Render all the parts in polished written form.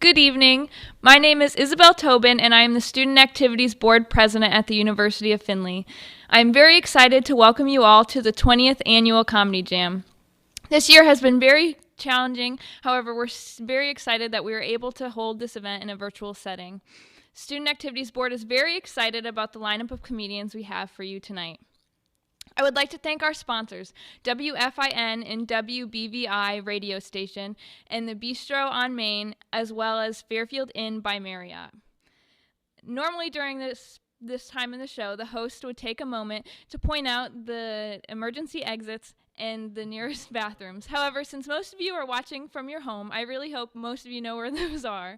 Good evening. My name is Isabel Tobin, and I am the Student Activities Board President at the University of Findlay. I am very excited to welcome you all to the 20th Annual Comedy Jam. This year has been very challenging. However, we're very excited that we were able to hold this event in a virtual setting. Student Activities Board is very excited about the lineup of comedians we have for you tonight. I would like to thank our sponsors, WFIN and WBVI radio station, and the Bistro on Main, as well as Fairfield Inn by Marriott. Normally during this time in the show, the host would take a moment to point out the emergency exits and the nearest bathrooms. However, since most of you are watching from your home, I really hope most of you know where those are.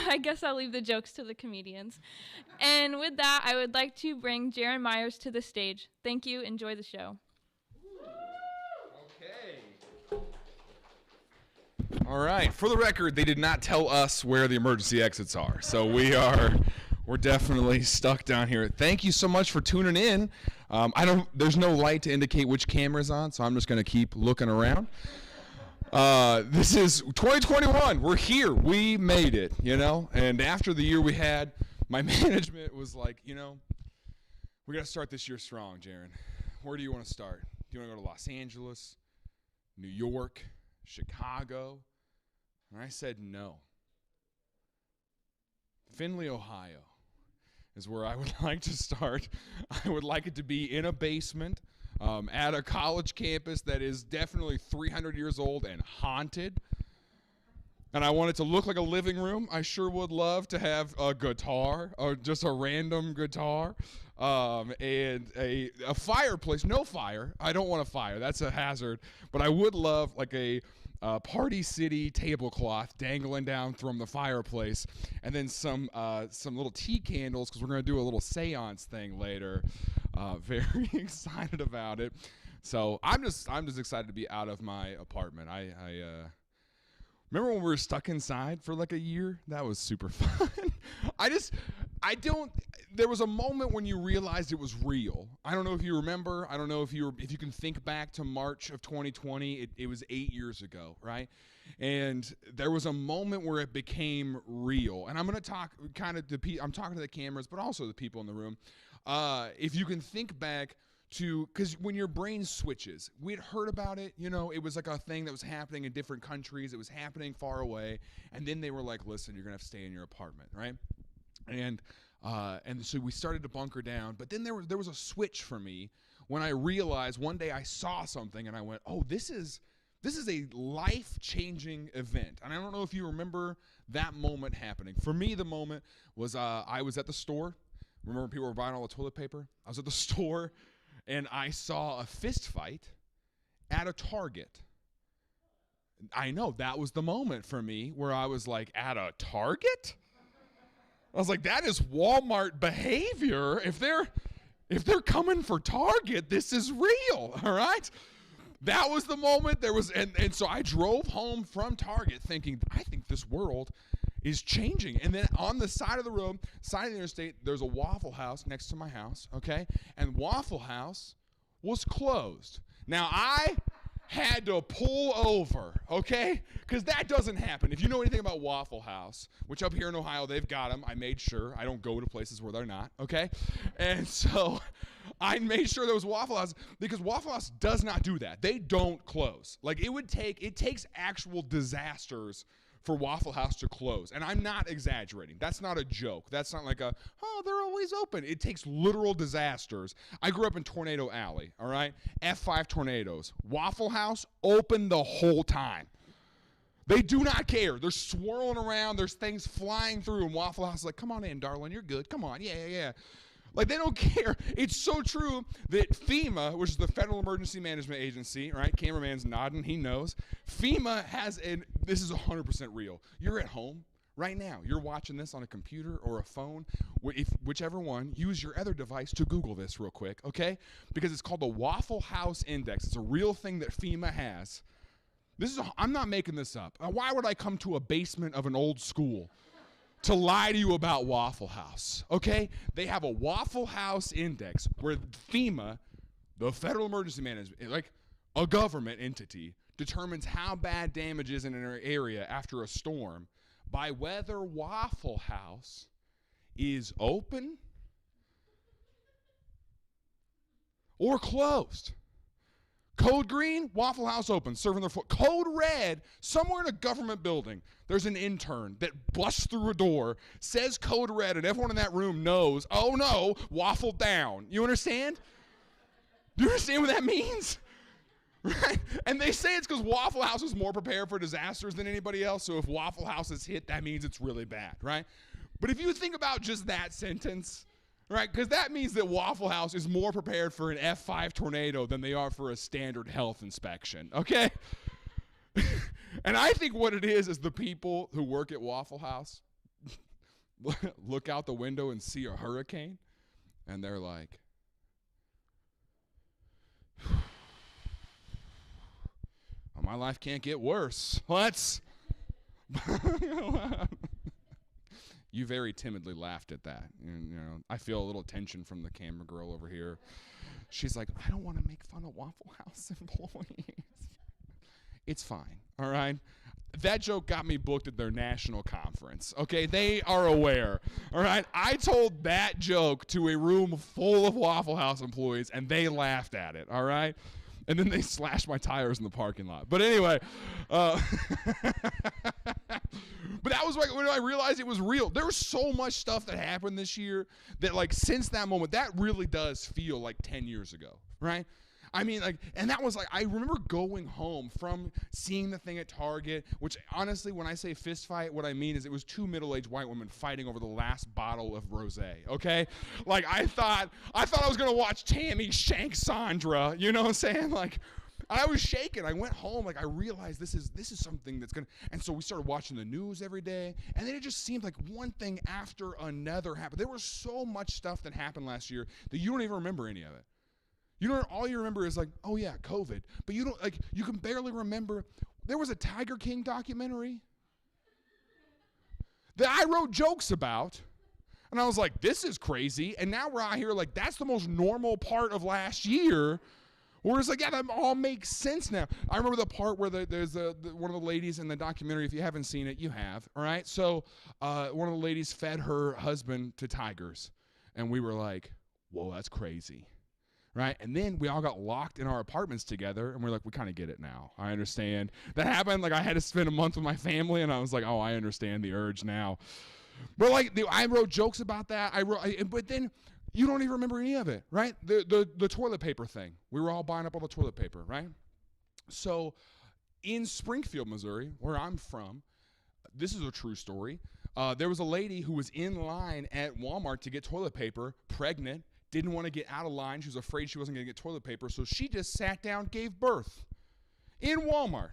I guess I'll leave the jokes to the comedians. And with that, I would like to bring Jaron Myers to the stage. Thank you. Enjoy the show. Okay. All right. For the record, they did not tell us where the emergency exits are. So we're definitely stuck down here. Thank you so much for tuning in. There's no light to indicate which camera's on, so I'm just going to keep looking around. This is 2021. We're here. We made it, and after the year we had, my management was like, we got to start this year strong, Jaron. Where do you want to start? Do you want to go to Los Angeles, New York, Chicago? And I said no. Findlay, Ohio is where I would like to start. I would like it to be in a basement at a college campus that is definitely 300 years old and haunted. And I want it to look like a living room. I sure would love to have a guitar or just a random guitar and a fireplace. No fire. I don't want a fire. That's a hazard. But I would love like a Party City tablecloth dangling down from the fireplace, and then some little tea candles because we're going to do a little seance thing later. Very excited about it. So I'm just excited to be out of my apartment. I remember when we were stuck inside for like a year? That was super fun. There was a moment when you realized it was real. I don't know if you remember. I don't know if you can think back to March of 2020. It was 8 years ago, right? And there was a moment where it became real. And I'm going to talk I'm talking to the cameras, but also the people in the room. If you can think back to, because when your brain switches, we'd heard about it, it was like a thing that was happening in different countries. It was happening far away. And then they were like, listen, you're going to have to stay in your apartment, right? And so we started to bunker down. But then there was a switch for me when I realized one day I saw something and I went, oh, this is a life-changing event. And I don't know if you remember that moment happening. For me, the moment was I was at the store. Remember when people were buying all the toilet paper? I was at the store and I saw a fist fight at a Target. I know, that was the moment for me where I was like, at a Target? I was like, that is Walmart behavior. If they're coming for Target, this is real, all right? That was the moment. And so I drove home from Target thinking, I think this world is changing. And then on the side of the road, side of the interstate, there's a Waffle House next to my house, okay? And Waffle House was closed. Now, I had to pull over, okay? Because that doesn't happen. If you know anything about Waffle House, which up here in Ohio, they've got them. I made sure. I don't go to places where they're not, okay? And so I made sure there was Waffle House because Waffle House does not do that. They don't close. Like, it takes actual disasters for Waffle House to close. And I'm not exaggerating. That's not a joke. That's not like they're always open. It takes literal disasters. I grew up in Tornado Alley, all right? F5 tornadoes. Waffle House open the whole time. They do not care. They're swirling around. There's things flying through, and Waffle House is like, come on in, darling. You're good. Come on. Yeah. Like, they don't care. It's so true that FEMA, which is the Federal Emergency Management Agency, right? Cameraman's nodding. He knows. FEMA has this is 100% real. You're at home right now. You're watching this on a computer or a phone. Whichever one, use your other device to Google this real quick, okay? Because it's called the Waffle House Index. It's a real thing that FEMA has. I'm not making this up. Why would I come to a basement of an old school to lie to you about Waffle House, okay? They have a Waffle House Index where FEMA, the Federal Emergency Management, like a government entity, determines how bad damage is in an area after a storm by whether Waffle House is open or closed. Code green, Waffle House open, serving their food. Code red, somewhere in a government building, there's an intern that busts through a door, says code red, and everyone in that room knows, oh no, waffle down. You understand? Do you understand what that means? Right? And they say it's because Waffle House is more prepared for disasters than anybody else, so if Waffle House is hit, that means it's really bad, right? But if you think about just that sentence, right, because that means that Waffle House is more prepared for an F5 tornado than they are for a standard health inspection, okay? And I think what it is the people who work at Waffle House look out the window and see a hurricane, and they're like, well, my life can't get worse. Let's. You very timidly laughed at that. I feel a little tension from the camera girl over here. She's like, I don't want to make fun of Waffle House employees. It's fine, all right? That joke got me booked at their national conference, okay? They are aware, all right? I told that joke to a room full of Waffle House employees, and they laughed at it, all right? And then they slashed my tires in the parking lot. But anyway, but that was like when I realized it was real. There was so much stuff that happened this year that, like, since that moment, that really does feel like 10 years ago, right? I mean, like, and that was like, I remember going home from seeing the thing at Target, which honestly, when I say fist fight, what I mean is it was two middle-aged white women fighting over the last bottle of rosé, okay? Like, I thought I was going to watch Tammy shank Sandra, you know what I'm saying? Like, I was shaking. I went home, like, I realized this is something that's going to, and so we started watching the news every day, and then it just seemed like one thing after another happened. There was so much stuff that happened last year that you don't even remember any of it. All you remember is like, oh yeah, COVID. But you don't, like, you can barely remember, there was a Tiger King documentary that I wrote jokes about. And I was like, this is crazy. And now we're out here like, that's the most normal part of last year. Where it's like, yeah, that all makes sense now. I remember the part where there's one of the ladies in the documentary. If you haven't seen it, you have, all right? So one of the ladies fed her husband to tigers. And we were like, whoa, that's crazy. Right? And then we all got locked in our apartments together, and we're like, we kind of get it now. I understand. That happened. Like, I had to spend a month with my family, and I was like, oh, I understand the urge now. But, like, I wrote jokes about that. But then you don't even remember any of it, right? The toilet paper thing. We were all buying up all the toilet paper, right? So in Springfield, Missouri, where I'm from, this is a true story. There was a lady who was in line at Walmart to get toilet paper, pregnant, didn't want to get out of line. She was afraid she wasn't going to get toilet paper, so she just sat down, gave birth in Walmart.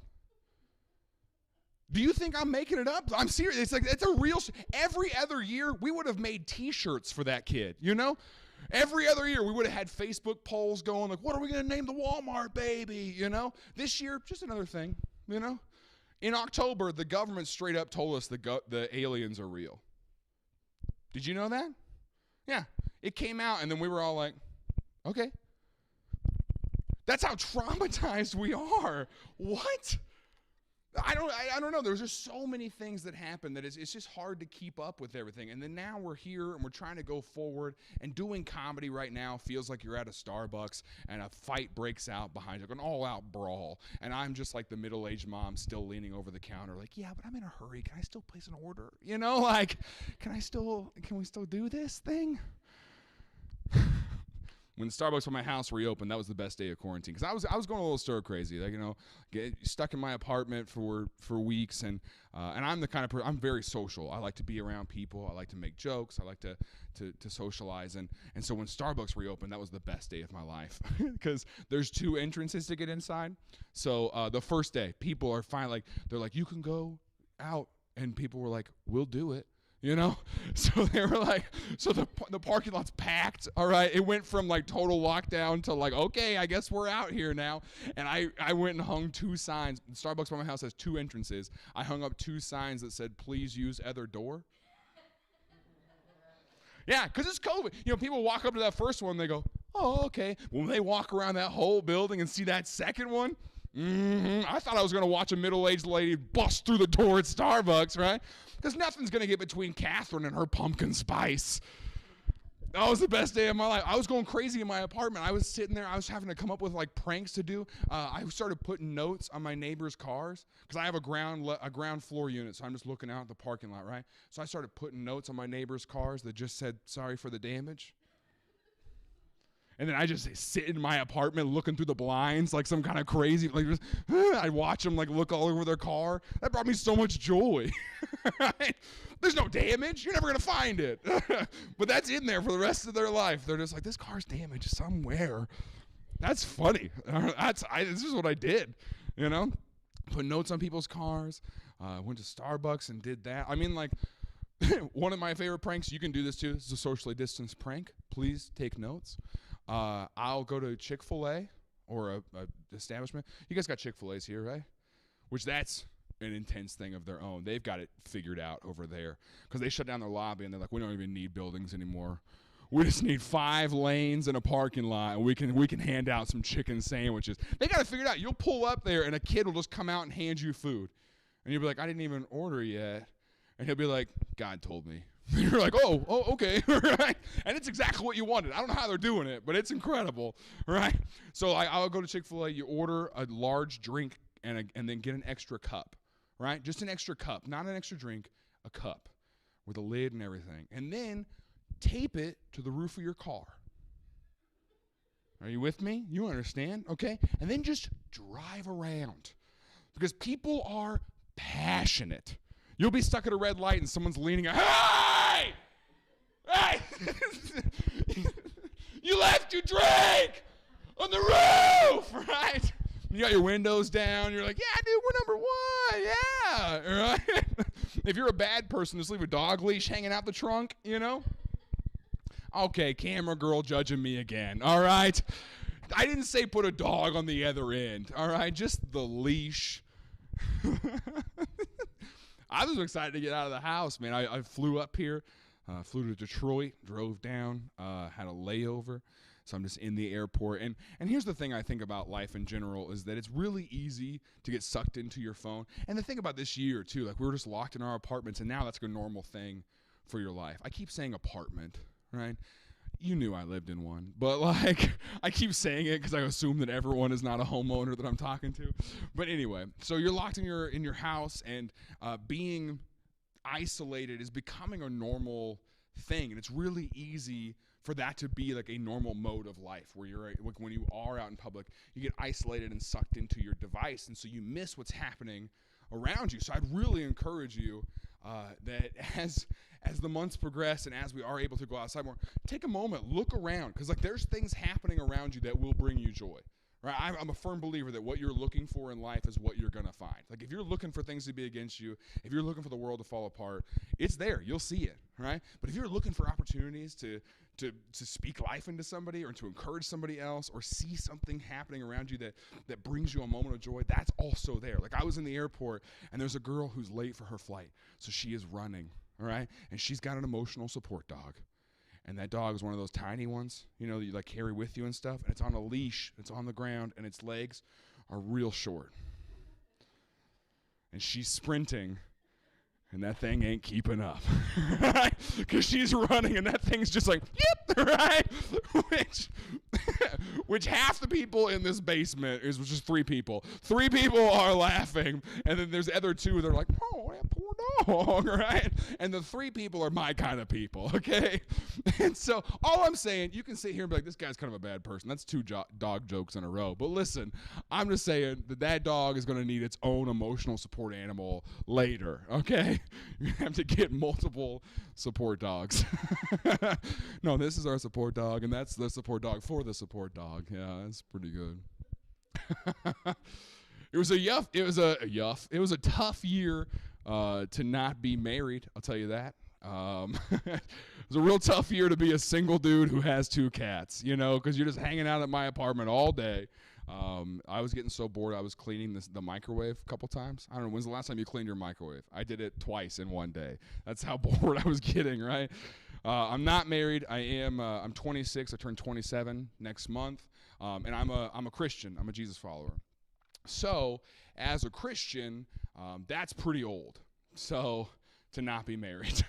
Do you think I'm making it up? I'm serious. It's like, it's a real, every other year, we would have made T-shirts for that kid, you know? Every other year, we would have had Facebook polls going, like, what are we going to name the Walmart baby, you know? This year, just another thing, you know? In October, the government straight up told us the aliens are real. Did you know that? Yeah. It came out, and then we were all like, okay. That's how traumatized we are. What? I don't know. There's just so many things that happen that it's just hard to keep up with everything. And then now we're here, and we're trying to go forward, and doing comedy right now feels like you're at a Starbucks, and a fight breaks out behind you, like an all-out brawl. And I'm just like the middle-aged mom still leaning over the counter like, yeah, but I'm in a hurry. Can I still place an order? You know, like, can we still do this thing? When Starbucks by my house reopened, that was the best day of quarantine, because I was going a little stir crazy, like, you know, get stuck in my apartment for weeks, and I'm the kind of person, I'm very social. I like to be around people. I like to make jokes. I like to socialize, and so when Starbucks reopened, that was the best day of my life, because there's two entrances to get inside. So the first day, people are fine, like, they're like, you can go out, and people were like, we'll do it. You know, so they were like, so the parking lot's packed. All right, it went from like total lockdown to like, okay, I guess we're out here now. And I went and hung two signs. Starbucks by my house has two entrances. I hung up two signs that said, please use other door. Yeah, because it's COVID. You know, people walk up to that first one, they go, oh, okay. When they walk around that whole building and see that second one, I thought I was going to watch a middle-aged lady bust through the door at Starbucks, right? Because nothing's going to get between Catherine and her pumpkin spice. That was the best day of my life. I was going crazy in my apartment. I was sitting there. I was having to come up with like pranks to do. I started putting notes on my neighbors' cars because I have a ground floor unit, so I'm just looking out at the parking lot, right? So I started putting notes on my neighbors' cars that just said, "Sorry for the damage." And then I just sit in my apartment looking through the blinds like some kind of crazy, like just, I watch them like look all over their car. That brought me so much joy. Right? There's no damage. You're never going to find it. But that's in there for the rest of their life. They're just like, this car's damaged somewhere. That's funny. This is what I did, you know? Put notes on people's cars. Went to Starbucks and did that. I mean, like, one of my favorite pranks, you can do this too. This is a socially distanced prank. Please take notes. I'll go to Chick-fil-A or a establishment. You guys got Chick-fil-A's here, right? Which that's an intense thing of their own. They've got it figured out over there because they shut down their lobby and they're like, we don't even need buildings anymore. We just need 5 lanes and a parking lot, and we can hand out some chicken sandwiches. They got it figured out. You'll pull up there, and a kid will just come out and hand you food, and you'll be like, I didn't even order yet, and he'll be like, God told me. And you're like, oh, okay, right? And it's exactly what you wanted. I don't know how they're doing it, but it's incredible, right? So I'll go to Chick-fil-A. You order a large drink and then get an extra cup, right? Just an extra cup, not an extra drink, a cup with a lid and everything. And then tape it to the roof of your car. Are you with me? You understand, okay? And then just drive around because people are passionate. You'll be stuck at a red light and someone's leaning out. Hey! Hey! You left your drink on the roof, right? You got your windows down. You're like, yeah, dude, we're number 1. Yeah, right? If you're a bad person, just leave a dog leash hanging out the trunk, you know? Okay, camera girl judging me again, all right? I didn't say put a dog on the other end, all right? Just the leash. I was excited to get out of the house, man. I flew up here, flew to Detroit, drove down, had a layover. So I'm just in the airport. And here's the thing I think about life in general is that it's really easy to get sucked into your phone. And the thing about this year, too, like we were just locked in our apartments, and now that's a normal thing for your life. I keep saying apartment, right? You knew I lived in one, but like I keep saying it because I assume that everyone is not a homeowner that I'm talking to. But anyway, so you're locked in your house, and being isolated is becoming a normal thing, and it's really easy for that to be like a normal mode of life where you're like when you are out in public, you get isolated and sucked into your device, and so you miss what's happening around you. So I'd really encourage you that as the months progress and as we are able to go outside more, take a moment, look around, because like there's things happening around you that will bring you joy. Right? I'm a firm believer that what you're looking for in life is what you're going to find. Like if you're looking for things to be against you, if you're looking for the world to fall apart, it's there. You'll see it, right? But if you're looking for opportunities to speak life into somebody or to encourage somebody else or see something happening around you that brings you a moment of joy, that's also there. Like I was in the airport and there's a girl who's late for her flight. So she is running, all right? And she's got an emotional support dog. And that dog is one of those tiny ones, you know, that you like carry with you and stuff. And it's on a leash, it's on the ground, and its legs are real short. And she's sprinting, and that thing ain't keeping up, right? Because she's running, and that thing's just like, yep, right? Which half the people in this basement is just 3 people. 3 people are laughing, and then there's the other 2 that are like, oh, that poor dog, right? And the 3 people are my kind of people, okay? And so all I'm saying, you can sit here and be like, this guy's kind of a bad person. That's 2 dog jokes in a row. But listen, I'm just saying that dog is going to need its own emotional support animal later, okay? You have to get multiple support dogs. No, this is our support dog, and that's the support dog for the support dog. Yeah, that's pretty good. It was a tough year to not be married, I'll tell you that. It was a real tough year to be a single dude who has 2 cats, you know, because you're just hanging out at my apartment all day. I was getting so bored I was cleaning the microwave a couple times. I don't know, when's the last time you cleaned your microwave? I did it twice in one day. That's how bored I was getting, right? I'm not married. I'm 26. I turn 27 next month. And I'm a Christian. I'm a Jesus follower. So, as a Christian, that's pretty old. So, to not be married.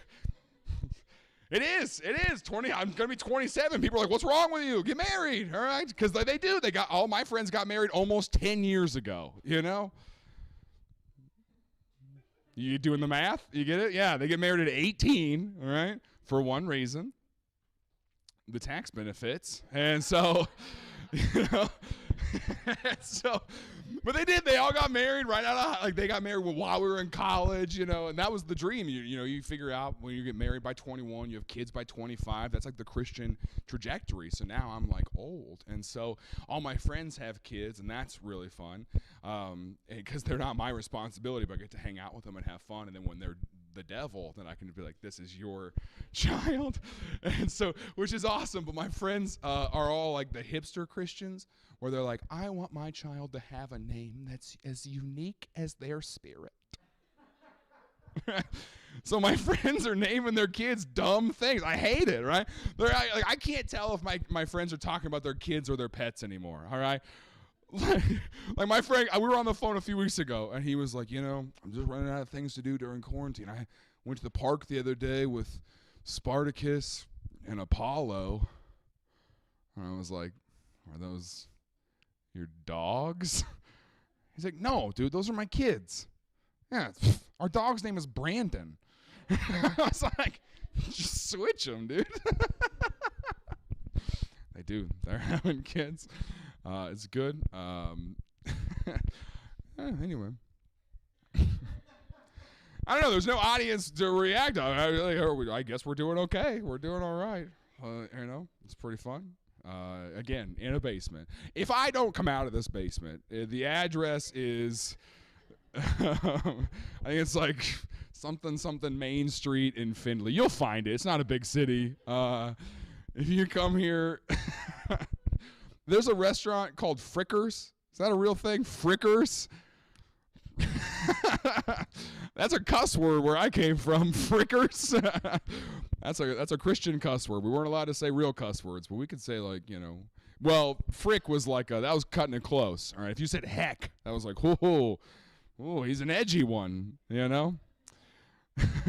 It is. 20. I'm gonna be 27. People are like, "What's wrong with you? Get married, all right?" Because they do. They got all my friends got married almost 10 years ago. You know. You doing the math? You get it? Yeah, they get married at 18. All right, for one reason, the tax benefits, and so, you know, so. But they did. They all got married right out of, like, they got married while we were in college, you know, and that was the dream. You figure out when you get married by 21, you have kids by 25. That's like the Christian trajectory. So now I'm like old, and so all my friends have kids, and that's really fun because they're not my responsibility, but I get to hang out with them and have fun. And then when they're the devil, then I can be like, "This is your child," and so, which is awesome. But my friends are all like the hipster Christians, where they're like, "I want my child to have a name that's as unique as their spirit." So my friends are naming their kids dumb things. I hate it, right? I can't tell if my friends are talking about their kids or their pets anymore, all right? Like my friend, we were on the phone a few weeks ago, and he was like, I'm just running out of things to do during quarantine. I went to the park the other day with Spartacus and Apollo. And I was like, are those your dogs? He's like, no, dude, those are my kids. Yeah, our dog's name is Brandon. I was like, just switch them, dude. They do. They're having kids. It's good. Anyway. I don't know. There's no audience to react on. I guess we're doing okay. We're doing all right. It's pretty fun. Again, in a basement. If I don't come out of this basement, the address is, I think it's like something Main Street in Findlay. You'll find it. It's not a big city. If you come here, there's a restaurant called Frickers. Is that a real thing? Frickers? That's a cuss word where I came from. Frickers. That's a Christian cuss word. We weren't allowed to say real cuss words, but we could say, like, well, frick was like that was cutting it close. All right, if you said heck, that was like, oh, he's an edgy one,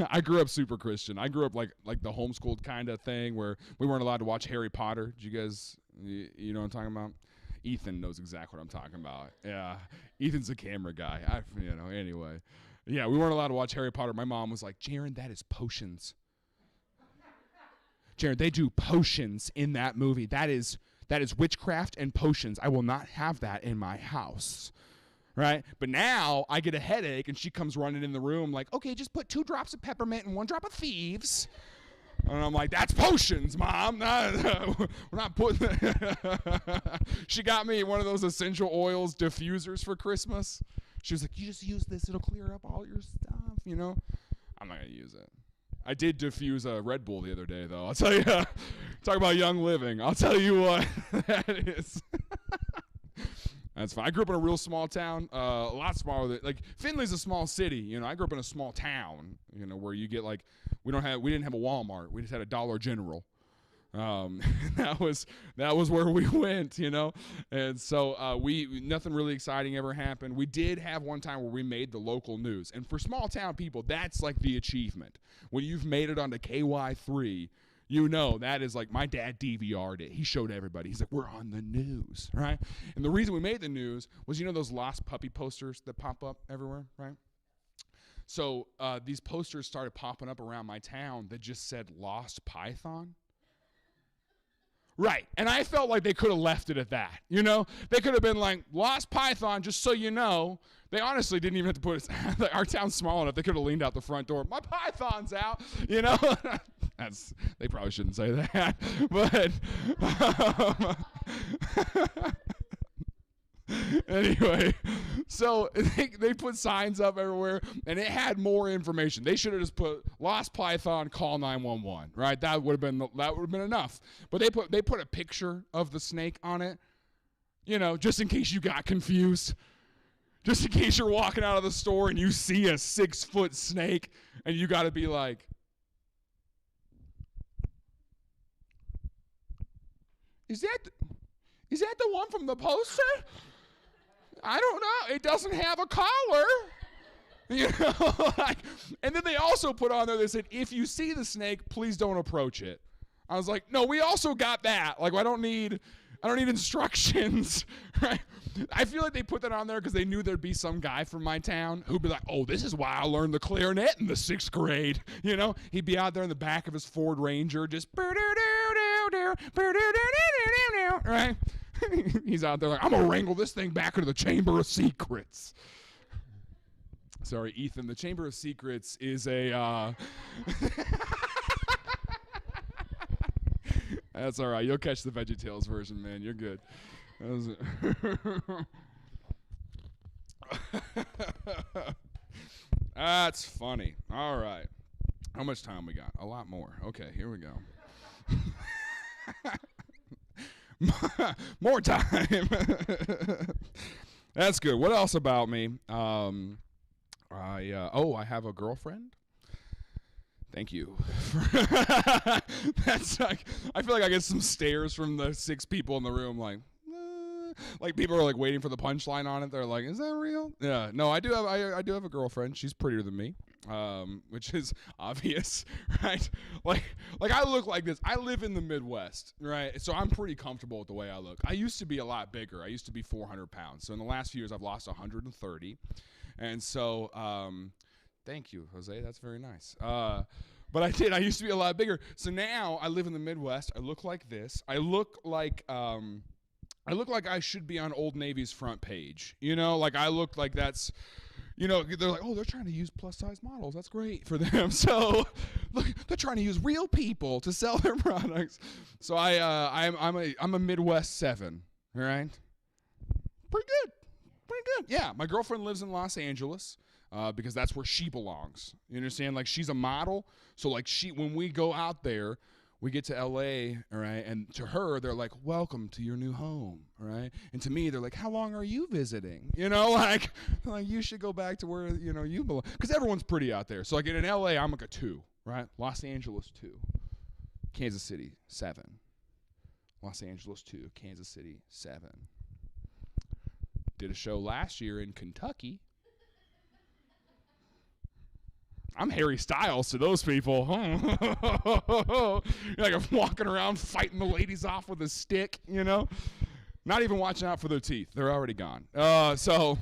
I grew up super Christian. I grew up like the homeschooled kind of thing where we weren't allowed to watch Harry Potter. Did you guys, you know what I'm talking about? Ethan knows exactly what I'm talking about. Yeah, Ethan's a camera guy. Anyway. Yeah, we weren't allowed to watch Harry Potter. My mom was like, Jaron, that is potions. Jaron, they do potions in that movie. That is witchcraft and potions. I will not have that in my house. Right? But now I get a headache and she comes running in the room like, okay, just put 2 drops of peppermint and 1 drop of thieves. And I'm like, that's potions, Mom. We're not putting She got me one of those essential oils diffusers for Christmas. She was like, you just use this. It'll clear up all your stuff, I'm not going to use it. I did diffuse a Red Bull the other day, though. I'll tell you, talk about young living. I'll tell you what, that is. That's fine. I grew up in a real small town, a lot smaller. Like Findlay's a small city. I grew up in a small town. Where you get like we didn't have a Walmart. We just had a Dollar General. That was where we went. And so nothing really exciting ever happened. We did have one time where we made the local news, and for small town people, that's like the achievement. When you've made it onto KY3. That is like my dad DVR'd it. He showed everybody. He's like, we're on the news, right? And the reason we made the news was, those lost puppy posters that pop up everywhere, right? So these posters started popping up around my town that just said Lost Python. Right. And I felt like they could have left it at that. They could have been like, Lost Python, just so you know. They honestly didn't even have to put it. Our town's small enough. They could have leaned out the front door. My python's out, They probably shouldn't say that. But anyway, so they put signs up everywhere, and it had more information. They should have just put Lost Python, call 911, right? That would have been enough. But they put a picture of the snake on it, just in case you got confused. Just in case you're walking out of the store and you see a 6-foot snake, and you got to be like, is that the one from the poster? I don't know. It doesn't have a collar. You know, like, and then they also put on there, they said, if you see the snake, please don't approach it. I was like, no, we also got that. Like, I don't need instructions, right? I feel like they put that on there because they knew there'd be some guy from my town who'd be like, oh, this is why I learned the clarinet in the 6th grade. You know, he'd be out there in the back of his Ford Ranger, just right? He's out there like, I'm gonna wrangle this thing back into the Chamber of Secrets. Sorry, Ethan. The Chamber of Secrets is a. That's all right. You'll catch the VeggieTales version, man. You're good. That's funny. All right. How much time we got? A lot more. Okay, here we go. More time. That's good. What else about me? I have a girlfriend. Thank you. That's like, I feel like I get some stares from the 6 people in the room, like people are like waiting for the punchline on it. They're like, "Is that real?" Yeah. No, I do have a girlfriend. She's prettier than me, which is obvious, right? Like I look like this. I live in the Midwest, right? So I'm pretty comfortable with the way I look. I used to be a lot bigger. I used to be 400 pounds. So in the last few years, I've lost 130, and so. Thank you, Jose. That's very nice. But I used to be a lot bigger. So now I live in the Midwest. I look like this. I look like I should be on Old Navy's front page. You know, like I look like that's, you know, they're like, oh, they're trying to use plus size models. That's great for them. So look, they're trying to use real people to sell their products. So I'm a Midwest 7. All right. Pretty good. Yeah, my girlfriend lives in Los Angeles. Because that's where she belongs. You understand? Like, she's a model. So, like, when we go out there, we get to L.A., all right? And to her, they're like, welcome to your new home, all right? And to me, they're like, how long are you visiting? You know, like you should go back to where, you know, you belong. Because everyone's pretty out there. So, like, in L.A., I'm like a 2, right? Los Angeles, 2. Kansas City, 7. Los Angeles, 2. Kansas City, 7. Did a show last year in Kentucky. I'm Harry Styles to those people. Like I'm walking around fighting the ladies off with a stick, you know? Not even watching out for their teeth. They're already gone. So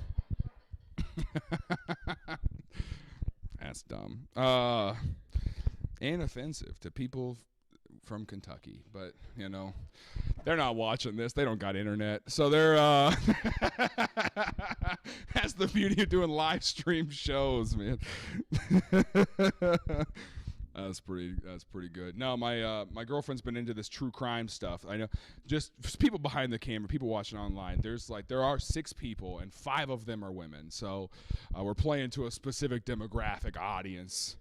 that's dumb. And offensive to people from Kentucky, but you know, they're not watching this. They don't got internet. So they're that's the beauty of doing live stream shows, man. That's pretty good. No, my girlfriend's been into this true crime stuff. I know, just people behind the camera, people watching online. There are 6 people, and 5 of them are women. So we're playing to a specific demographic audience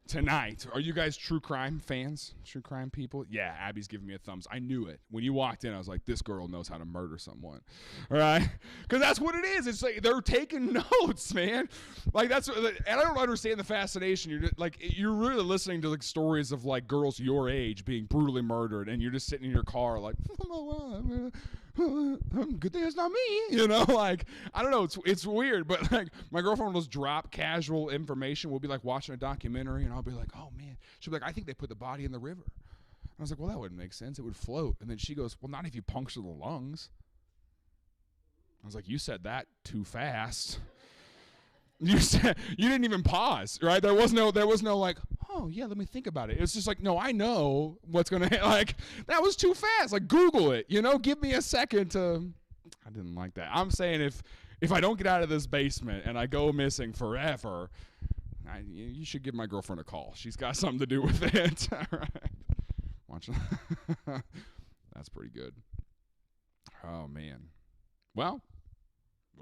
tonight. Are you guys true crime fans? True crime people? Yeah, Abby's giving me a thumbs. I knew it. When you walked in, I was like, this girl knows how to murder someone. All right? Because that's what it is. It's like they're taking notes, man. Like that's what, and I don't understand the fascination. You're really listening to like stories of like girls your age being brutally murdered, and you're just sitting in your car like, good thing it's not me, you know, like I don't know, it's weird, but like my girlfriend will just drop casual information. We'll be like watching a documentary and I'll be like, oh man, she'll be like, I think they put the body in the river. I was like, well, that wouldn't make sense, it would float. And then she goes, well, not if you puncture the lungs. I was like, you said that too fast. You didn't even pause, right? There was no like, oh yeah, let me think about it. It's just like, no, I know what's gonna like. That was too fast. Like Google it, you know. Give me a second to. I didn't like that. I'm saying if I don't get out of this basement and I go missing forever, you should give my girlfriend a call. She's got something to do with it. All right, watch. That's pretty good. Oh man. Well,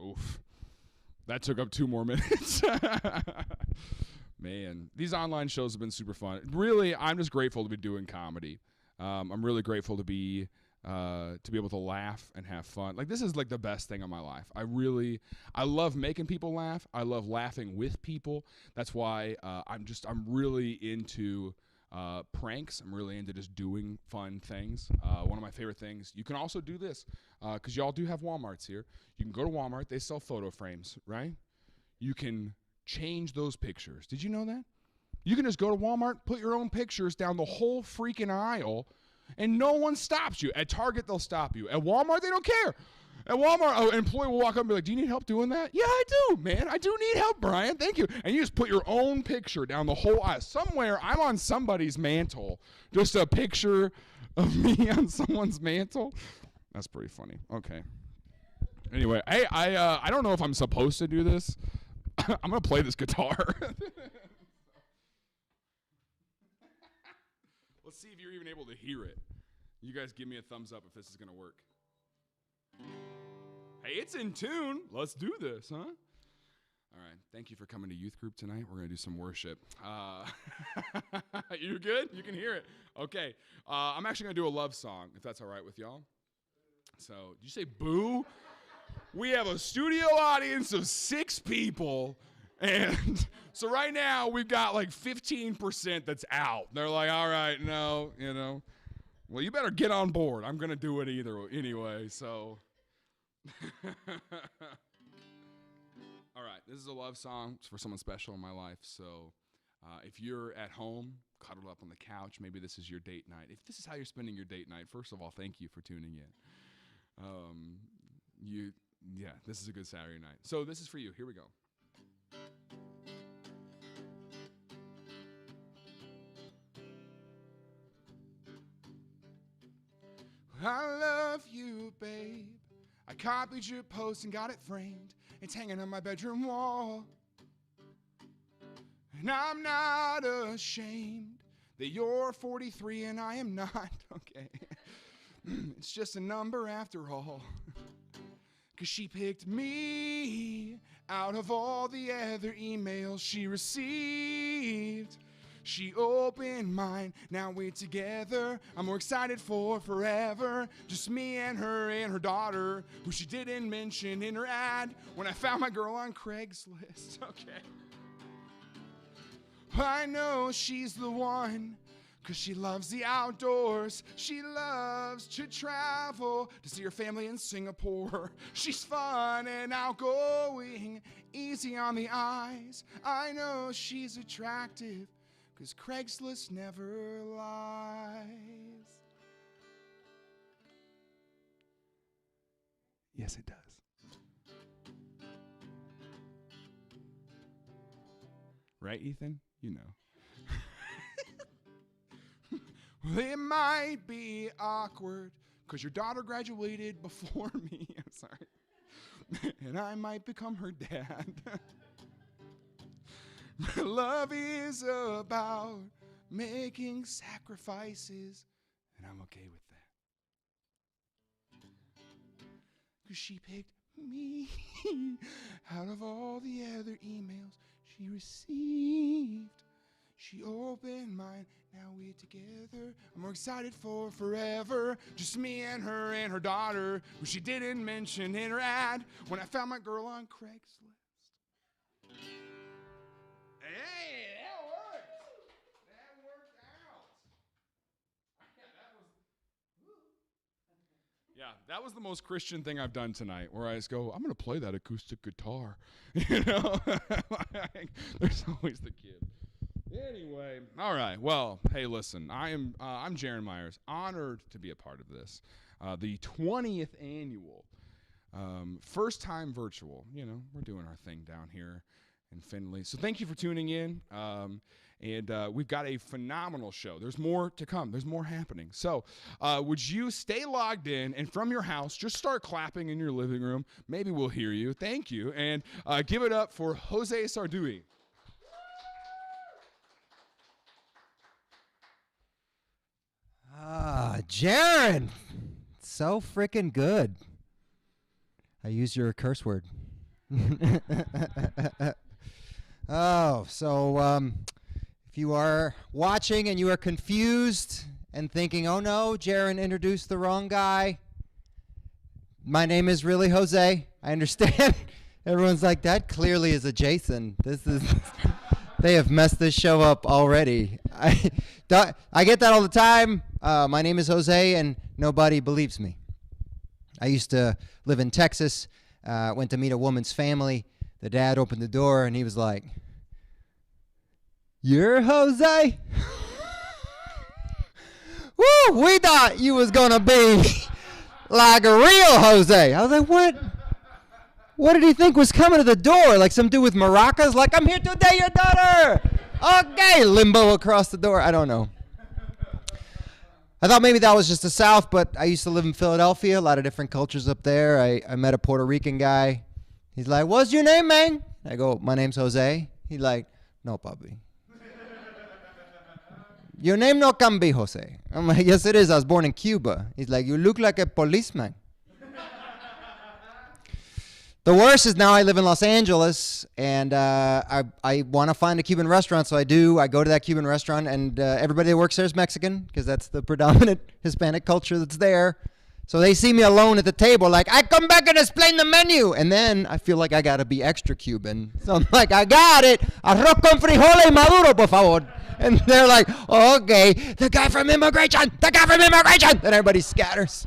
oof. That took up 2 more minutes. Man, these online shows have been super fun. Really, I'm just grateful to be doing comedy. I'm really grateful to be able to laugh and have fun. Like this is like the best thing in my life. I love making people laugh. I love laughing with people. That's why I'm really into Pranks. I'm really into just doing fun things. One of my favorite things. You can also do this because y'all do have Walmarts here. You can go to Walmart. They sell photo frames, right? You can change those pictures. Did you know that? You can just go to Walmart, put your own pictures down the whole freaking aisle, and no one stops you. At Target, they'll stop you. At Walmart, they don't care. At Walmart, an employee will walk up and be like, do you need help doing that? Yeah, I do, man. I do need help, Brian. Thank you. And you just put your own picture down the whole aisle. Somewhere, I'm on somebody's mantle. Just a picture of me on someone's mantle. That's pretty funny. Okay. Anyway, hey, I don't know if I'm supposed to do this. I'm going to play this guitar. Let's see if you're even able to hear it. You guys give me a thumbs up if this is going to work. Hey, it's in tune. Let's do this, huh? All right. Thank you for coming to youth group tonight. We're going to do some worship. You good? You can hear it. Okay. I'm actually going to do a love song, if that's all right with y'all. So, did you say boo? We have a studio audience of 6 people. And so right now we've got like 15% that's out. They're like, all right, no, well, you better get on board. I'm going to do it anyway, so. All right, this is a love song. It's for someone special in my life. So if you're at home, cuddled up on the couch, maybe this is your date night. If this is how you're spending your date night, first of all, thank you for tuning in. This is a good Saturday night. So this is for you. Here we go. I love you, babe. I copied your post and got it framed. It's hanging on my bedroom wall. And I'm not ashamed that you're 43 and I am not. Okay. It's just a number after all. 'Cause she picked me out of all the other emails she received. She opened mine, now we're together. I'm more excited for forever. Just me and her daughter, who she didn't mention in her ad when I found my girl on Craigslist. Okay. I know she's the one, 'cause she loves the outdoors. She loves to travel to see her family in Singapore. She's fun and outgoing, easy on the eyes. I know she's attractive, 'cause Craigslist never lies. Yes, it does. Right, Ethan? You know. Well, it might be awkward, 'cause your daughter graduated before me. I'm sorry. And I might become her dad. Love is about making sacrifices, and I'm okay with that. 'Cause she picked me out of all the other emails she received. She opened mine, now we're together. I'm more excited for forever. Just me and her daughter, who she didn't mention in her ad when I found my girl on Craigslist. Hey, that worked. That worked out. Yeah, that was the most Christian thing I've done tonight, where I just go, I'm going to play that acoustic guitar. There's always the kid. Anyway, all right. Well, hey, listen, I'm Jaron Myers, honored to be a part of this. The 20th annual, first time virtual. We're doing our thing down here in Findlay. So thank you for tuning in. And we've got a phenomenal show. There's more to come. There's more happening. So would you stay logged in and from your house, just start clapping in your living room. Maybe we'll hear you. Thank you. And give it up for Jose Sardui. Jaron, so freaking good. I used your curse word. If you are watching and you are confused and thinking, oh no, Jaron introduced the wrong guy, my name is really Jose. I understand. Everyone's like, that clearly is a Jason. This is They have messed this show up already. I get that all the time. My name is Jose, and nobody believes me. I used to live in Texas. Went to meet a woman's family. The dad opened the door, and he was like, "You're Jose?" Woo! We thought you was going to be like a real Jose. I was like, what? What did he think was coming to the door? Like some dude with maracas? Like, I'm here to date your daughter. Okay, limbo across the door. I don't know. I thought maybe that was just the South, but I used to live in Philadelphia. A lot of different cultures up there. I met a Puerto Rican guy. He's like, "What's your name, man?" I go, "My name's Jose." He's like, "No, papi. Your name no can be Jose." I'm like, "Yes, it is. I was born in Cuba." He's like, "You look like a policeman." The worst is now I live in Los Angeles, and I want to find a Cuban restaurant, so I do. I go to that Cuban restaurant, and everybody that works there is Mexican, because that's the predominant Hispanic culture that's there. So they see me alone at the table, like, "I come back and explain the menu." And then I feel like I got to be extra Cuban. So I'm like, "I got it. Arroz con frijoles y maduro, por favor." And they're like, "Oh, okay, the guy from immigration, the guy from immigration." Then everybody scatters.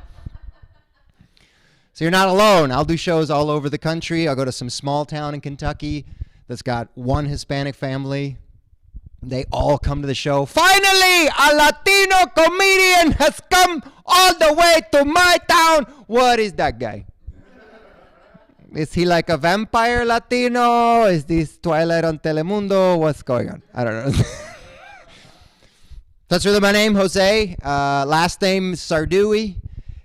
So you're not alone. I'll do shows all over the country. I'll go to some small town in Kentucky that's got one Hispanic family. They all come to the show. "Finally, a Latino comedian has come all the way to my town." What is that guy? Is he like a vampire Latino? Is this Twilight on Telemundo? What's going on? I don't know. That's really my name, Jose. Last name Sardui,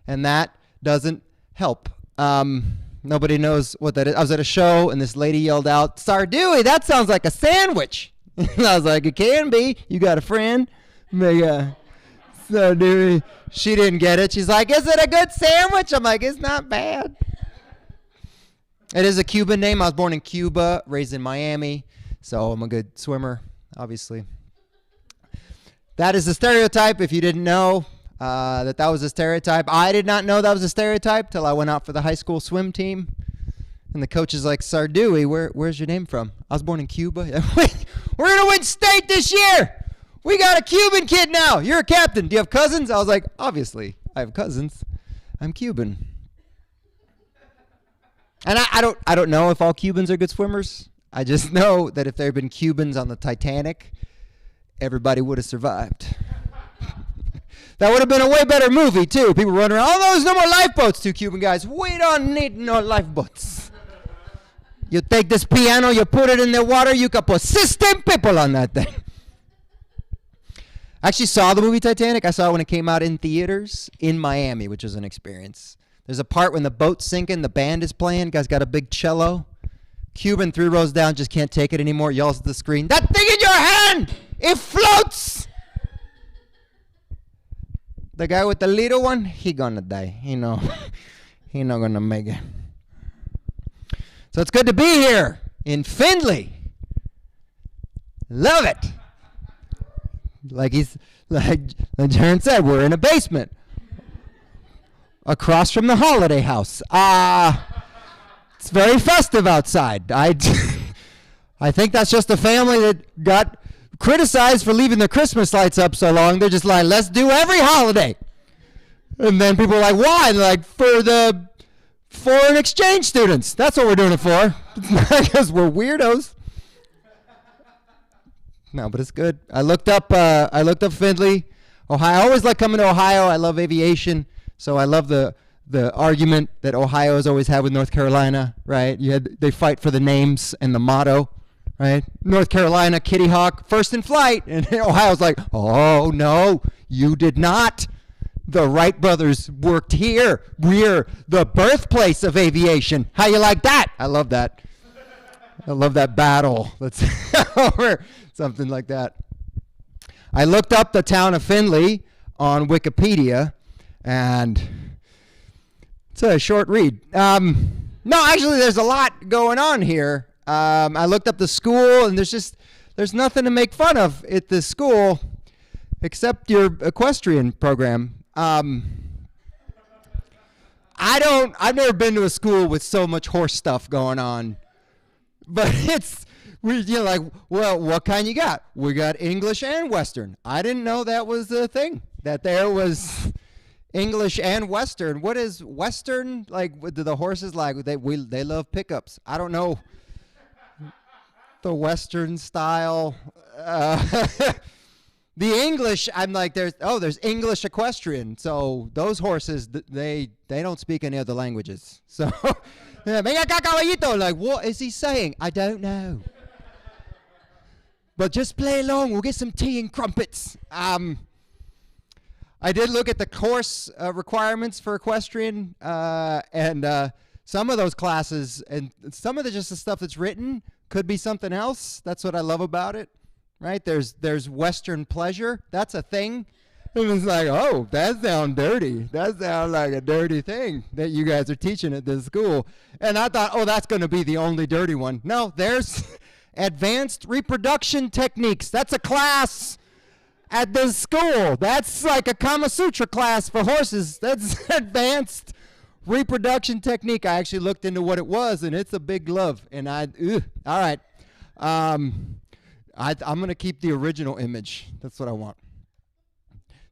and that doesn't help. Nobody knows what that is. I was at a show, and this lady yelled out, "Sardui, that sounds like a sandwich." And I was like, "It can be. You got a friend?" Sardui. She didn't get it. She's like, "Is it a good sandwich?" I'm like, "It's not bad." It is a Cuban name. I was born in Cuba, raised in Miami, so I'm a good swimmer, obviously. That is a stereotype, if you didn't know. That was a stereotype. I did not know that was a stereotype till I went out for the high school swim team. And the coach is like, "Sardui, where's your name from?" "I was born in Cuba." "We're going to win state this year. We got a Cuban kid now. You're a captain. Do you have cousins?" I was like, "Obviously, I have cousins. I'm Cuban." And I don't know if all Cubans are good swimmers. I just know that if there had been Cubans on the Titanic, everybody would have survived. That would have been a way better movie, too. People running around, "Oh, there's no more lifeboats." Two Cuban guys, "We don't need no lifeboats. You take this piano, you put it in the water, you can put 16 people on that thing." I actually saw the movie Titanic. I saw it when it came out in theaters in Miami, which was an experience. There's a part when the boat's sinking, the band is playing, guy's got a big cello. Cuban 3 rows down, just can't take it anymore, yells at the screen, "That thing in your hand, it floats!" The guy with the little one, he gonna die. He not gonna make it. So it's good to be here in Findlay. Love it. Like Jaron said, we're in a basement across from the Holiday House. It's very festive outside. I think that's just a family that got criticized for leaving the Christmas lights up so long. They're just like, "Let's do every holiday." And then people are like, "Why?" And they're like, "For the foreign exchange students. That's what we're doing it for." It's not because we're weirdos. No, but it's good. I looked up Findlay, Ohio. I always like coming to Ohio. I love aviation, so I love the argument that Ohio has always had with North Carolina, right? They fight for the names and the motto. Right? North Carolina, Kitty Hawk, first in flight. And Ohio's like, "Oh, no, you did not. The Wright brothers worked here. We're the birthplace of aviation. How you like that?" I love that. I love that battle. Let's over something like that. I looked up the town of Findlay on Wikipedia, and it's a short read. No, actually, there's a lot going on here. I looked up the school, and there's nothing to make fun of at this school except your equestrian program. I've never been to a school with so much horse stuff going on, but it's like, well, what kind you got? We got English and Western. I didn't know that was the thing, that there was English and Western. What is Western? Like, do the horses like, they love pickups. I don't know the Western style. The English, I'm like, there's English equestrian. So those horses, they don't speak any other languages. So, yeah, venga acá, caballito. Like, what is he saying? I don't know. But just play along. We'll get some tea and crumpets. I did look at the course requirements for equestrian, and some of those classes and some of the stuff that's written could be something else. That's what I love about it. Right? There's Western pleasure. That's a thing. And it's like, oh, that sounds dirty. That sounds like a dirty thing that you guys are teaching at this school. And I thought, oh, that's going to be the only dirty one. No, there's advanced reproduction techniques. That's a class at this school. That's like a Kama Sutra class for horses. That's advanced reproduction technique. I actually looked into what it was, and it's a big glove. And all right. I'm going to keep the original image. That's what I want.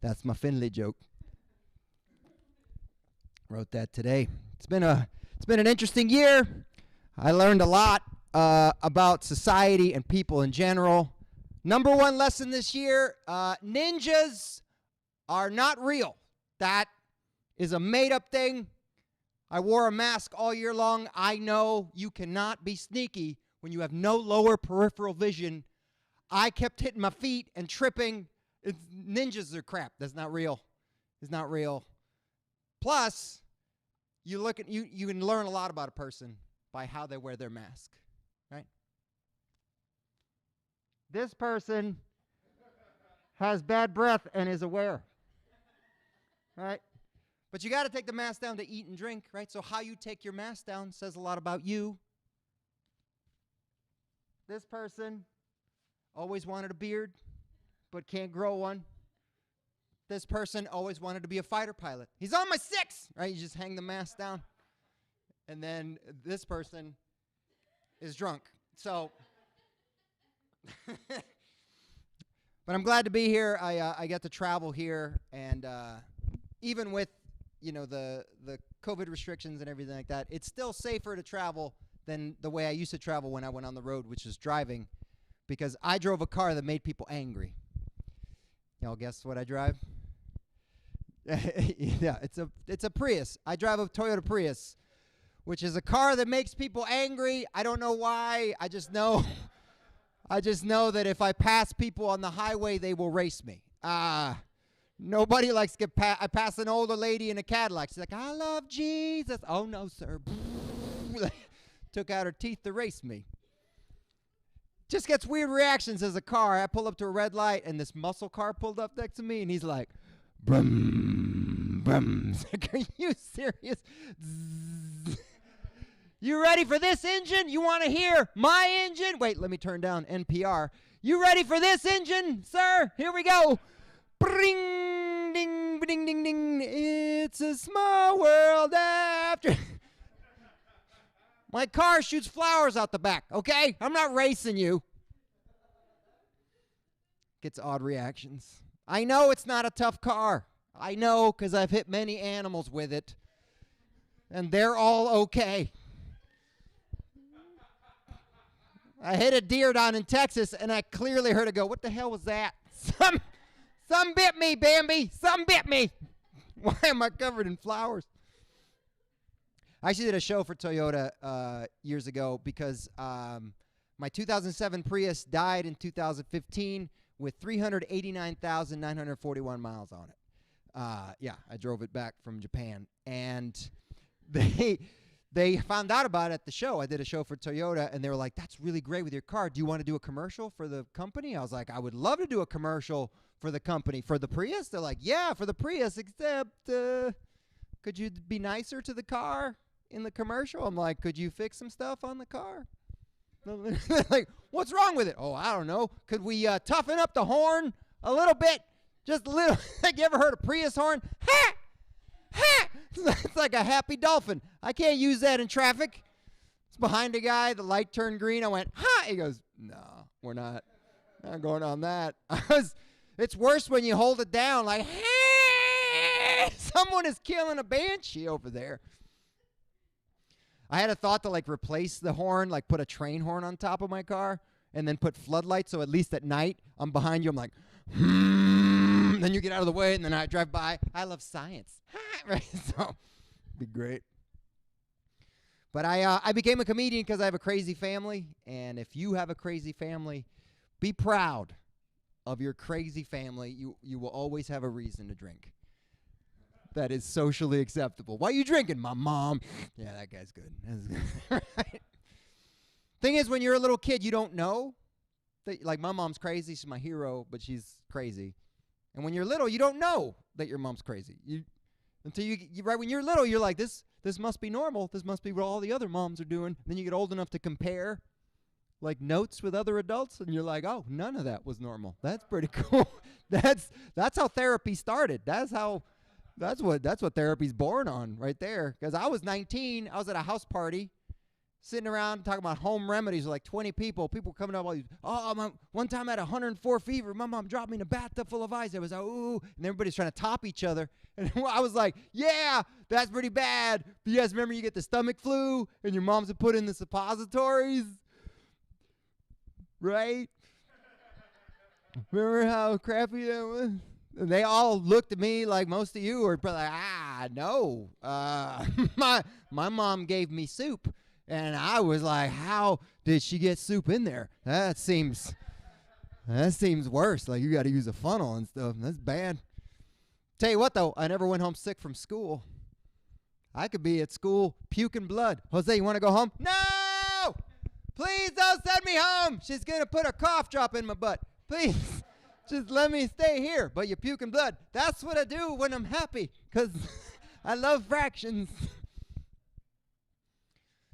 That's my Finley joke. Wrote that today. It's been an interesting year. I learned a lot about society and people in general. Number one lesson this year, ninjas are not real. That is a made-up thing. I wore a mask all year long. I know you cannot be sneaky when you have no lower peripheral vision. I kept hitting my feet and tripping. Ninjas are crap. That's not real. It's not real. Plus, you can learn a lot about a person by how they wear their mask, right? This person has bad breath and is aware, right? But you got to take the mask down to eat and drink, right? So how you take your mask down says a lot about you. This person always wanted a beard, but can't grow one. This person always wanted to be a fighter pilot. He's on my 6, right? You just hang the mask down. And then this person is drunk. So, but I'm glad to be here. I got to travel here, and even with, the COVID restrictions and everything like that, it's still safer to travel than the way I used to travel when I went on the road, which is driving. Because I drove a car that made people angry. Y'all guess what I drive? Yeah, it's a Prius. I drive a Toyota Prius, which is a car that makes people angry. I don't know why. I just know that if I pass people on the highway, they will race me. Nobody likes to get I passed an older lady in a Cadillac. She's like, I love Jesus. Oh, no, sir. Took out her teeth to race me. Just gets weird reactions as a car. I pull up to a red light, and this muscle car pulled up next to me, and he's like, brum, brum. Like, are you serious? You ready for this engine? You want to hear my engine? Wait, let me turn down NPR. You ready for this engine, sir? Here we go. Bring, ding, ding, ding, ding. It's a small world after... My car shoots flowers out the back, okay? I'm not racing you. Gets odd reactions. I know it's not a tough car. I know because I've hit many animals with it. And they're all okay. I hit a deer down in Texas, and I clearly heard it go, what the hell was that? Some bit me, Bambi. Some bit me. Why am I covered in flowers? I actually did a show for Toyota years ago because my 2007 Prius died in 2015 with 389,941 miles on it. Yeah, I drove it back from Japan. And they found out about it at the show. I did a show for Toyota, and they were like, that's really great with your car. Do you want to do a commercial for the company? I was like, I would love to do a commercial for the company. For the Prius? They're like, yeah, for the Prius, except could you be nicer to the car in the commercial? I'm like, could you fix some stuff on the car? They're like, what's wrong with it? Oh, I don't know. Could we toughen up the horn a little bit? Just a little. Like, you ever heard a Prius horn? Ha! Ha! It's like a happy dolphin. I can't use that in traffic. It's behind a guy. The light turned green. I went, ha! He goes, no, we're not going on that. It's worse when you hold it down like, hey, someone is killing a banshee over there. I had a thought to like replace the horn, like put a train horn on top of my car and then put floodlights so at least at night I'm behind you. I'm like, then you get out of the way and then I drive by. I love science. Right? So it'd be great. But I became a comedian because I have a crazy family. And if you have a crazy family, be proud of your crazy family. You will always have a reason to drink. That is socially acceptable. Why are you drinking? My mom. Yeah, that guy's good. That's good. Right? Thing is, when you're a little kid, you don't know. Like, my mom's crazy. She's my hero, but she's crazy. And when you're little, you don't know that your mom's crazy. Until right when you're little, you're like, this must be normal. This must be what all the other moms are doing. And then you get old enough to compare, like, notes with other adults, and you're like, oh, none of that was normal. That's pretty cool. That's how therapy started. That's what therapy's born on right there. Because I was 19. I was at a house party sitting around talking about home remedies with like 20 people. People coming up, one time I had 104 fever. My mom dropped me in a bathtub full of ice. I was like, ooh. And everybody's trying to top each other. And I was like, yeah, that's pretty bad. But you guys remember you get the stomach flu and your moms would put in the suppositories? Right? Remember how crappy that was? They all looked at me like most of you are probably like, no. My mom gave me soup, and I was like, how did she get soup in there? That seems worse. Like, you got to use a funnel and stuff. That's bad. Tell you what, though, I never went home sick from school. I could be at school puking blood. Jose, you want to go home? No! Please don't send me home. She's going to put a cough drop in my butt. Please. Just let me stay here. But you're puking blood. That's what I do when I'm happy, because I love fractions.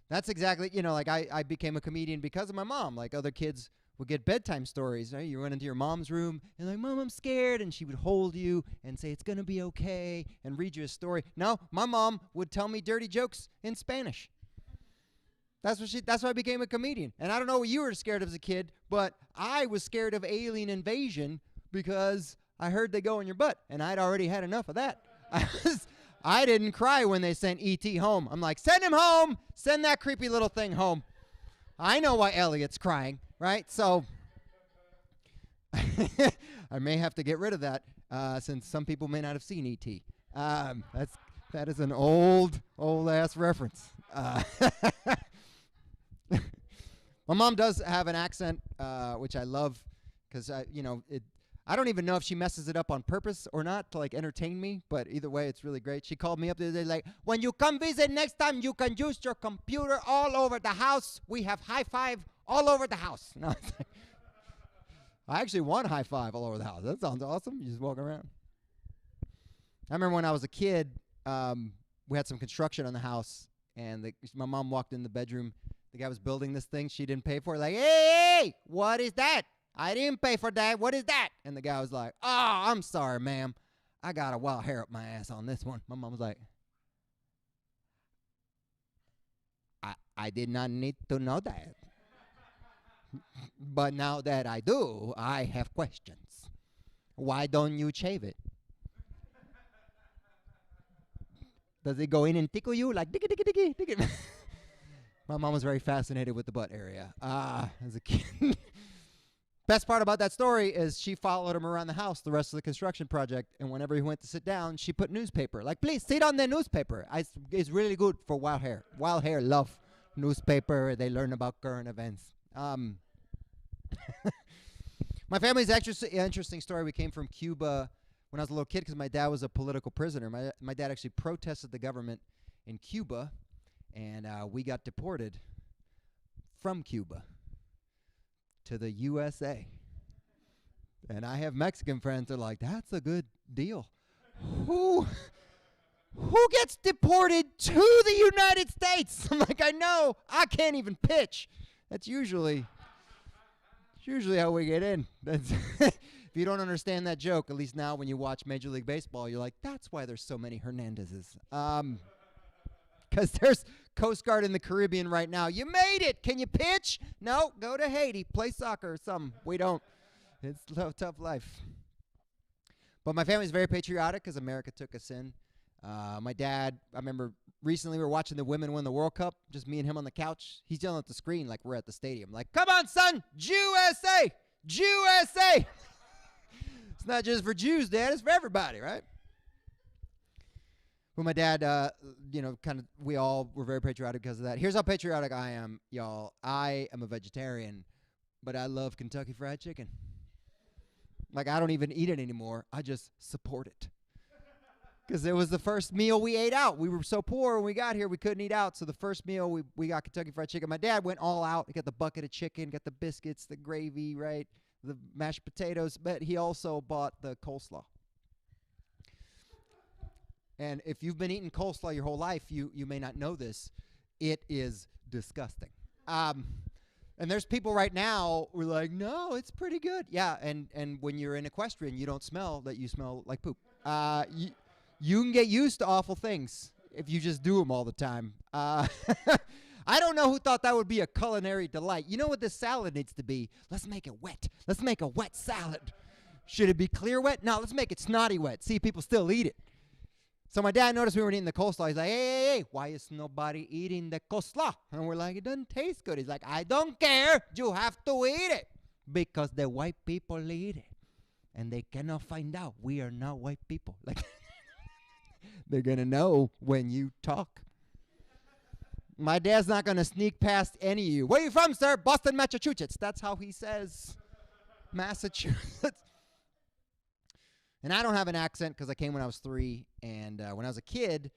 That's exactly, like I became a comedian because of my mom. Like, other kids would get bedtime stories. Right? You went into your mom's room and like, Mom, I'm scared. And she would hold you and say, it's going to be okay, and read you a story. No, my mom would tell me dirty jokes in Spanish. That's why I became a comedian. And I don't know what you were scared of as a kid, but I was scared of alien invasion because I heard they go in your butt, and I'd already had enough of that. I didn't cry when they sent E.T. home. I'm like, send him home. Send that creepy little thing home. I know why Elliot's crying, right? So I may have to get rid of that since some people may not have seen E.T. That is an old-ass reference. My mom does have an accent, which I love, because I don't even know if she messes it up on purpose or not to like entertain me, but either way, it's really great. She called me up the other day like, when you come visit next time, you can use your computer all over the house. We have high five all over the house. And I was like, I actually want high five all over the house. That sounds awesome. You just walk around. I remember when I was a kid, we had some construction on the house, and my mom walked in the bedroom. The guy was building this thing she didn't pay for. Like, hey, what is that? I didn't pay for that. What is that? And the guy was like, oh, I'm sorry, ma'am. I got a wild hair up my ass on this one. My mom was like, I did not need to know that. But now that I do, I have questions. Why don't you shave it? Does it go in and tickle you? Like, diggy, diggy, diggy, diggy. My mom was very fascinated with the butt area as a kid. Best part about that story is she followed him around the house the rest of the construction project, and whenever he went to sit down, she put newspaper. Like, please, sit on the newspaper. It's really good for wild hair. Wild hair love newspaper. They learn about current events. My family's interesting story. We came from Cuba when I was a little kid because my dad was a political prisoner. My dad actually protested the government in Cuba, and we got deported from Cuba to the USA. And I have Mexican friends that are like, that's a good deal. Who gets deported to the United States? I'm like, I know. I can't even pitch. That's usually how we get in. If you don't understand that joke, at least now when you watch Major League Baseball, you're like, that's why there's so many Hernandezes. because there's Coast Guard in the Caribbean right now. You made it. Can you pitch? No, go to Haiti, play soccer or something. We don't. It's a tough life. But my family's very patriotic because America took us in. My dad, I remember recently we were watching the women win the World Cup, just me and him on the couch. He's yelling at the screen like we're at the stadium. Like, come on, son, USA, USA. It's not just for Jews, Dad. It's for everybody, right? Well, my dad, we all were very patriotic because of that. Here's how patriotic I am, y'all. I am a vegetarian, but I love Kentucky Fried Chicken. Like, I don't even eat it anymore. I just support it. Because it was the first meal we ate out. We were so poor when we got here, we couldn't eat out. So the first meal, we got Kentucky Fried Chicken. My dad went all out. He got the bucket of chicken, got the biscuits, the gravy, right, the mashed potatoes. But he also bought the coleslaw. And if you've been eating coleslaw your whole life, you may not know this. It is disgusting. And there's people right now who are like, no, it's pretty good. Yeah, and when you're in equestrian, you don't smell that you smell like poop. You can get used to awful things if you just do them all the time. I don't know who thought that would be a culinary delight. You know what this salad needs to be? Let's make it wet. Let's make a wet salad. Should it be clear wet? No, let's make it snotty wet. See, people still eat it. So my dad noticed we weren't eating the coleslaw. He's like, hey, why is nobody eating the coleslaw? And we're like, it doesn't taste good. He's like, I don't care. You have to eat it because the white people eat it. And they cannot find out we are not white people. Like, they're going to know when you talk. My dad's not going to sneak past any of you. Where are you from, sir? Boston, Massachusetts. That's how he says Massachusetts. And I don't have an accent because I came when I was 3. And when I was a kid,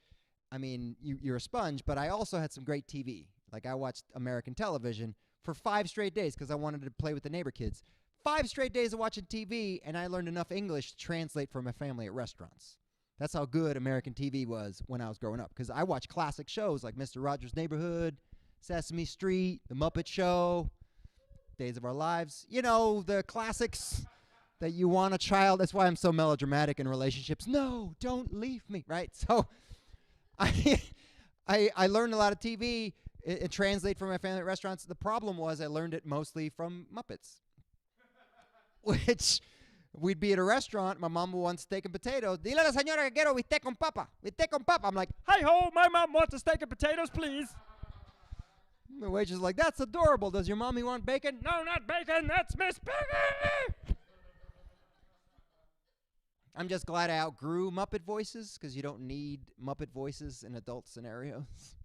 I mean, you're a sponge, but I also had some great TV. Like, I watched American television for 5 straight days because I wanted to play with the neighbor kids. 5 straight days of watching TV, and I learned enough English to translate for my family at restaurants. That's how good American TV was when I was growing up. Because I watched classic shows like Mr. Rogers' Neighborhood, Sesame Street, The Muppet Show, Days of Our Lives. You know, the classics that you want a child. That's why I'm so melodramatic in relationships. No, don't leave me, right? So I learned a lot of TV and translate for my family at restaurants. The problem was I learned it mostly from Muppets, which... We'd be at a restaurant. My mom would want steak and potatoes. Dile a la señora que quiero bistec con papa. Bistec con papa. I'm like, hi-ho, my mom wants a steak and potatoes, please. And the waitress is like, that's adorable. Does your mommy want bacon? No, not bacon. That's Miss Piggy. I'm just glad I outgrew Muppet voices because you don't need Muppet voices in adult scenarios.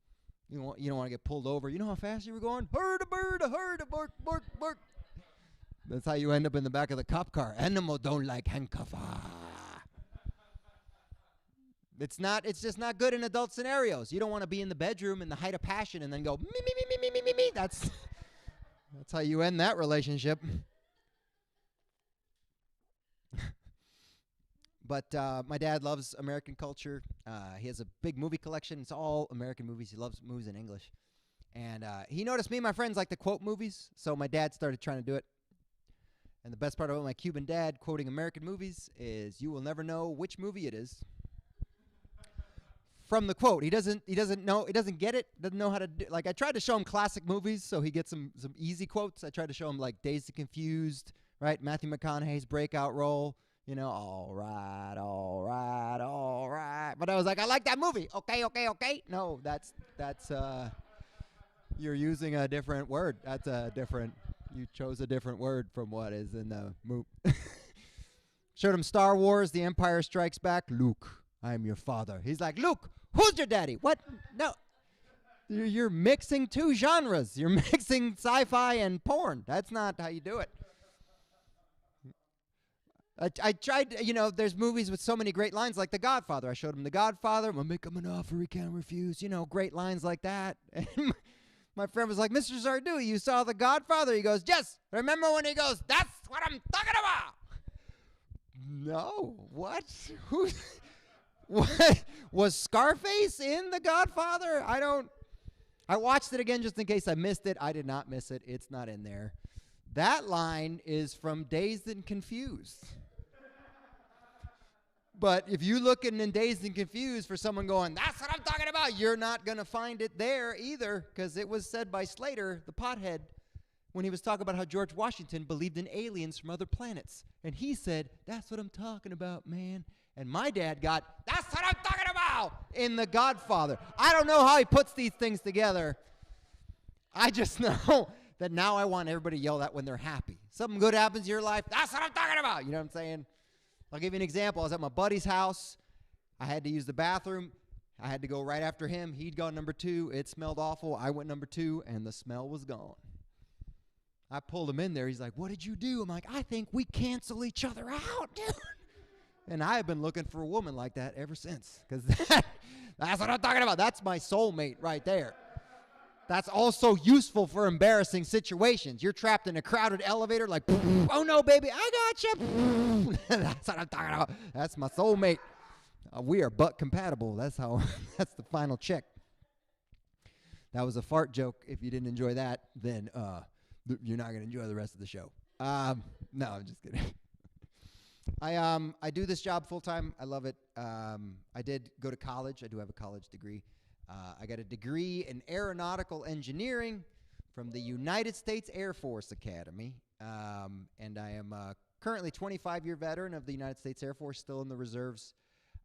You don't want to get pulled over. You know how fast you were going? Herd a bird, a herd, a bark, bark, bark. That's how you end up in the back of the cop car. Animal don't like handcuff. It's just not good in adult scenarios. You don't want to be in the bedroom in the height of passion and then go, me. That's how you end that relationship. But my dad loves American culture. He has a big movie collection. It's all American movies. He loves movies in English. And he noticed me and my friends like to quote movies, so my dad started trying to do it. And the best part about my Cuban dad quoting American movies is you will never know which movie it is from the quote. He doesn't know, he doesn't get it, doesn't know how to do. Like, I tried to show him classic movies so he gets some easy quotes. I tried to show him like Dazed and Confused, right? Matthew McConaughey's breakout role, you know, all right. But I was like, I like that movie. Okay. No, that's you're using a different word. That's a different. You chose a different word from what is in the movie. Showed him Star Wars, The Empire Strikes Back. Luke, I am your father. He's like, Luke, who's your daddy? What? No. You're mixing 2 genres. You're mixing sci-fi and porn. That's not how you do it. I tried, there's movies with so many great lines like The Godfather. I showed him The Godfather. I'm going to make him an offer he can't refuse. Great lines like that. And my friend was like, Mr. Zardu, you saw The Godfather? He goes, yes. Remember when he goes, that's what I'm talking about? No. What? What? Was Scarface in The Godfather? I watched it again just in case I missed it. I did not miss it. It's not in there. That line is from Dazed and Confused. But if you're looking and dazed and confused for someone going, that's what I'm talking about, you're not going to find it there either, because it was said by Slater, the pothead, when he was talking about how George Washington believed in aliens from other planets. And he said, that's what I'm talking about, man. And my dad got, that's what I'm talking about, in The Godfather. I don't know how he puts these things together. I just know that now I want everybody to yell that when they're happy. Something good happens in your life, that's what I'm talking about. You know what I'm saying? I'll give you an example. I was at my buddy's house. I had to use the bathroom. I had to go right after him. He'd gone number 2. It smelled awful. I went number 2, and the smell was gone. I pulled him in there. He's like, what did you do? I'm like, I think we cancel each other out, dude. And I have been looking for a woman like that ever since, because that's what I'm talking about. That's my soulmate right there. That's also useful for embarrassing situations. You're trapped in a crowded elevator like, oh no, baby, I got you. That's what I'm talking about. That's my soulmate. We are butt compatible. That's that's the final check. That was a fart joke. If you didn't enjoy that, then you're not going to enjoy the rest of the show. No, I'm just kidding. I do this job full time. I love it. I did go to college. I do have a college degree. I got a degree in aeronautical engineering from the United States Air Force Academy. And I am currently 25-year veteran of the United States Air Force, still in the reserves.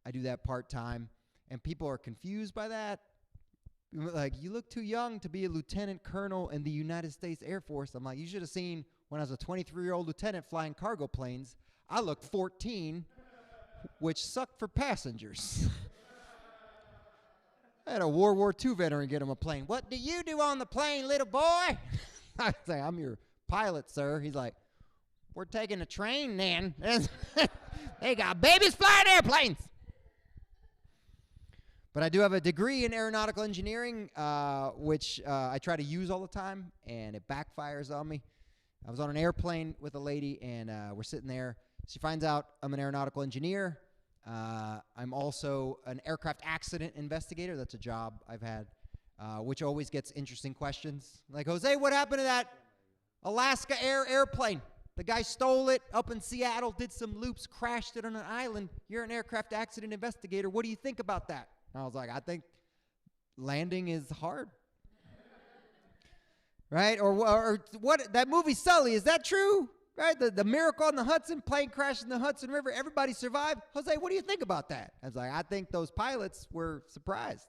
I do that part-time. And people are confused by that. Like, you look too young to be a lieutenant colonel in the United States Air Force. I'm like, you should have seen when I was a 23-year-old lieutenant flying cargo planes. I looked 14, which sucked for passengers. I had a World War II veteran get him a plane. What do you do on the plane, little boy? I say, I'm your pilot, sir. He's like, we're taking a train then. They got babies flying airplanes. But I do have a degree in aeronautical engineering, which I try to use all the time, and it backfires on me. I was on an airplane with a lady, and we're sitting there. She finds out I'm an aeronautical engineer. I'm also an aircraft accident investigator. That's a job I've had, which always gets interesting questions. Like, Jose, what happened to that Alaska Air airplane? The guy stole it up in Seattle, did some loops, crashed it on an island. You're an aircraft accident investigator. What do you think about that? And I was like, I think landing is hard. Right? Or what? That movie Sully, is that true? Right? The miracle on the Hudson, plane crashed in the Hudson River. Everybody survived. Jose, what do you think about that? I was like, I think those pilots were surprised.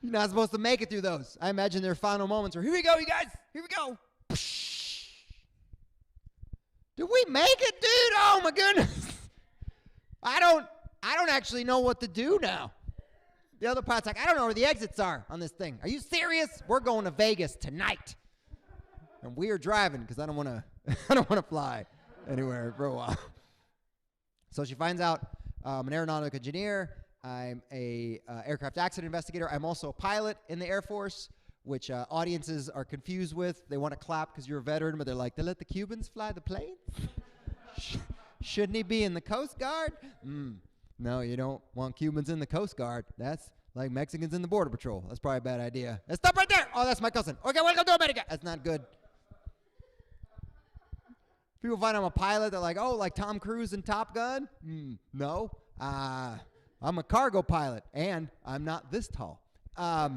You're not supposed to make it through those. I imagine their final moments were, here we go, you guys. Here we go. Did we make it, dude? Oh, my goodness. I don't actually know what to do now. The other pilot's like, I don't know where the exits are on this thing. Are you serious? We're going to Vegas tonight. And we are driving because I don't want to fly anywhere for a while. So she finds out I'm an aeronautical engineer. I'm a aircraft accident investigator. I'm also a pilot in the Air Force, which audiences are confused with. They want to clap because you're a veteran, but they're like, they let the Cubans fly the planes? Shouldn't he be in the Coast Guard? No, you don't want Cubans in the Coast Guard. That's like Mexicans in the Border Patrol. That's probably a bad idea. Hey, stop right there. Oh, that's my cousin. Okay, welcome to America. That's not good. People find I'm a pilot. They're like, oh, like Tom Cruise in Top Gun? No. I'm a cargo pilot, and I'm not this tall. I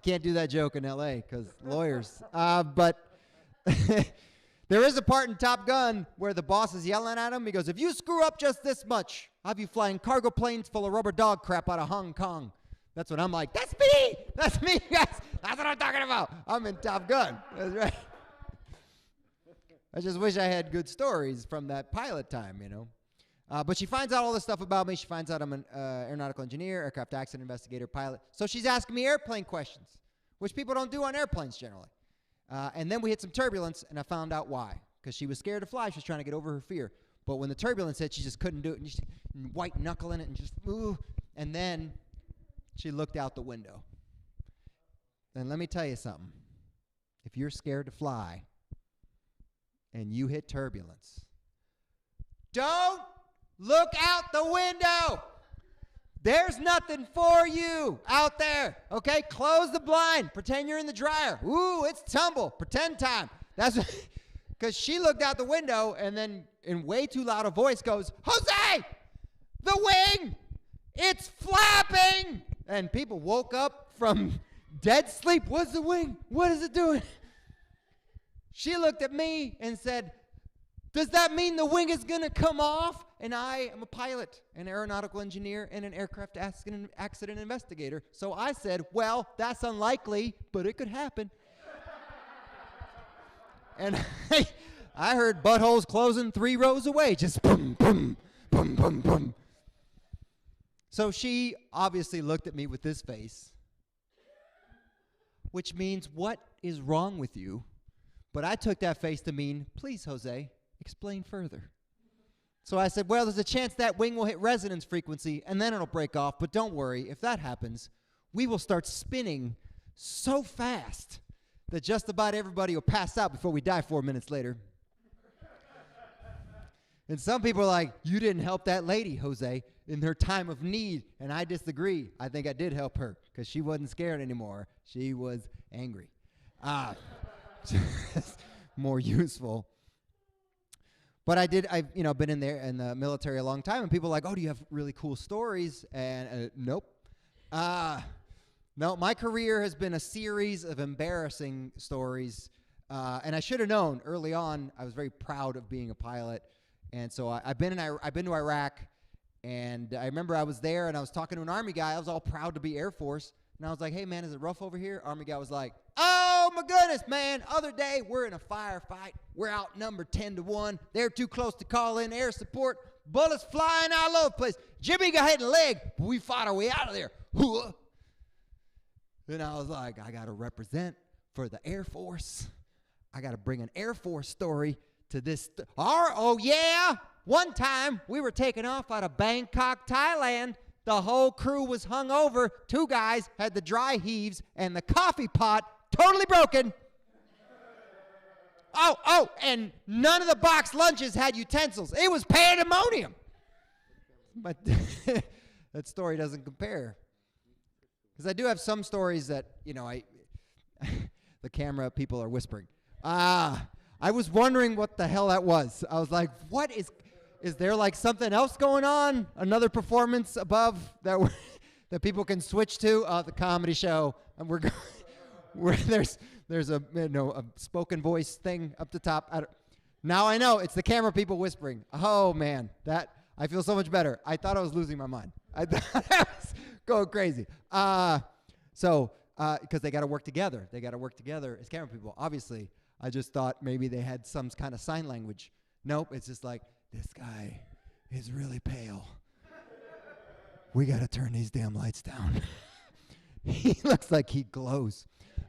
can't do that joke in L.A. because lawyers. But there is a part in Top Gun where the boss is yelling at him. He goes, if you screw up just this much, I'll have you flying cargo planes full of rubber dog crap out of Hong Kong. That's what I'm like. That's me. That's me, guys. That's what I'm talking about. I'm in Top Gun. That's right. I just wish I had good stories from that pilot time, you know. But she finds out all this stuff about me. She finds out I'm an aeronautical engineer, aircraft accident investigator, pilot. So she's asking me airplane questions, which people don't do on airplanes generally. And then we hit some turbulence, and I found out why. Because she was scared to fly. She was trying to get over her fear. But when the turbulence hit, she just couldn't do it. And just white knuckling it and just, ooh. And then she looked out the window. And let me tell you something. If you're scared to fly and you hit turbulence, don't look out the window. There's nothing for you out there. Okay, close the blind. Pretend you're in the dryer. Ooh, it's tumble. Pretend time. That's because she looked out the window and then in way too loud a voice goes, Jose, the wing, it's flapping. And people woke up from dead sleep. What's the wing? What is it doing? She looked at me and said, does that mean the wing is going to come off? And I am a pilot, an aeronautical engineer, and an aircraft accident investigator. So I said, well, that's unlikely, but it could happen. And I heard buttholes closing 3 rows away, just boom, boom, boom, boom, boom. So she obviously looked at me with this face, which means, what is wrong with you? But I took that face to mean, please, Jose, explain further. So I said, well, there's a chance that wing will hit resonance frequency and then it'll break off. But don't worry, if that happens, we will start spinning so fast that just about everybody will pass out before we die 4 minutes later. And some people are like, you didn't help that lady, Jose, in her time of need. And I disagree. I think I did help her because she wasn't scared anymore. She was angry. More useful. But I've been in the military a long time, and people are like, oh, do you have really cool stories? And nope. No, my career has been a series of embarrassing stories. And I should have known early on. I was very proud of being a pilot. And so I've been to Iraq, and I remember I was there, and I was talking to an Army guy. I was all proud to be Air Force. And I was like, hey, man, is it rough over here? Army guy was like, oh, my goodness, man. Other day, we're in a firefight. We're outnumbered 10-1. They're too close to call in air support. Bullets flying all over the place. Jimmy got hit in the leg, but we fought our way out of there. Then I was like, I got to represent for the Air Force. I got to bring an Air Force story to this. Oh, yeah. One time, we were taking off out of Bangkok, Thailand. The whole crew was hung over. 2 guys had the dry heaves, and the coffee pot totally broken. Oh, and none of the box lunches had utensils. It was pandemonium. But that story doesn't compare. Because I do have some stories that, the camera people are whispering. I was wondering what the hell that was. I was like, what is there like something else going on? Another performance above that people can switch to? The comedy show. And there's a spoken voice thing up the top. Now I know it's the camera people whispering. Oh man, I feel so much better. I thought I was losing my mind. I thought I was going crazy. Because they got to work together. They got to work together as camera people. Obviously, I just thought maybe they had some kind of sign language. Nope, it's just like, this guy is really pale. We got to turn these damn lights down. He looks like he glows.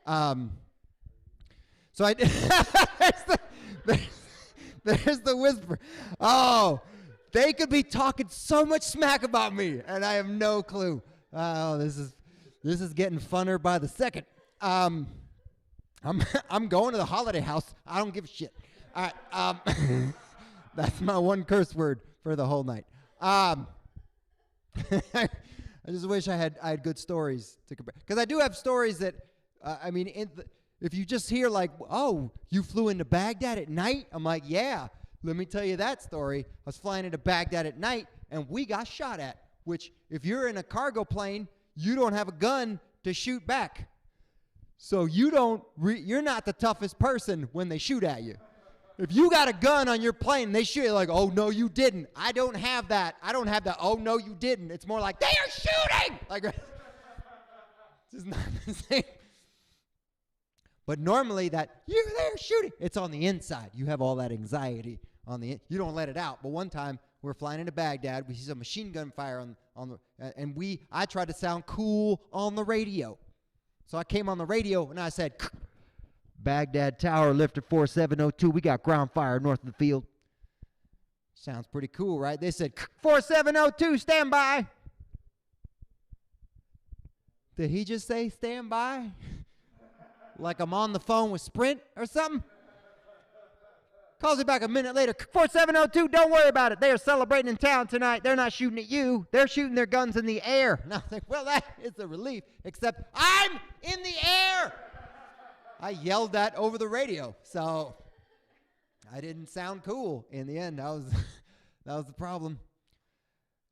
So I there's the whisper. Oh, they could be talking so much smack about me, and I have no clue. Oh, this is getting funner by the second. I'm going to the holiday house. I don't give a shit. All right. That's my one curse word for the whole night. I just wish I had good stories to compare. Because I do have stories that, if you just hear like, oh, you flew into Baghdad at night? I'm like, yeah, let me tell you that story. I was flying into Baghdad at night, and we got shot at, which if you're in a cargo plane, you don't have a gun to shoot back. So you're not the toughest person when they shoot at you. If you got a gun on your plane, they shoot you like, oh, no, you didn't. I don't have that. Oh, no, you didn't. It's more like, they are shooting! Like, it's just not the same. But normally they're shooting. It's on the inside. You have all that anxiety you don't let it out. But one time, we're flying into Baghdad. We see some machine gun fire I tried to sound cool on the radio. So I came on the radio, and I said, Baghdad Tower, lifter 4702, we got ground fire north of the field. Sounds pretty cool, right? They said, 4702, stand by. Did he just say stand by? Like I'm on the phone with Sprint or something? Calls me back a minute later, 4702, don't worry about it. They are celebrating in town tonight. They're not shooting at you. They're shooting their guns in the air. And I was like, well, that is a relief, except I'm in the air. I yelled that over the radio. So I didn't sound cool in the end. That was the problem.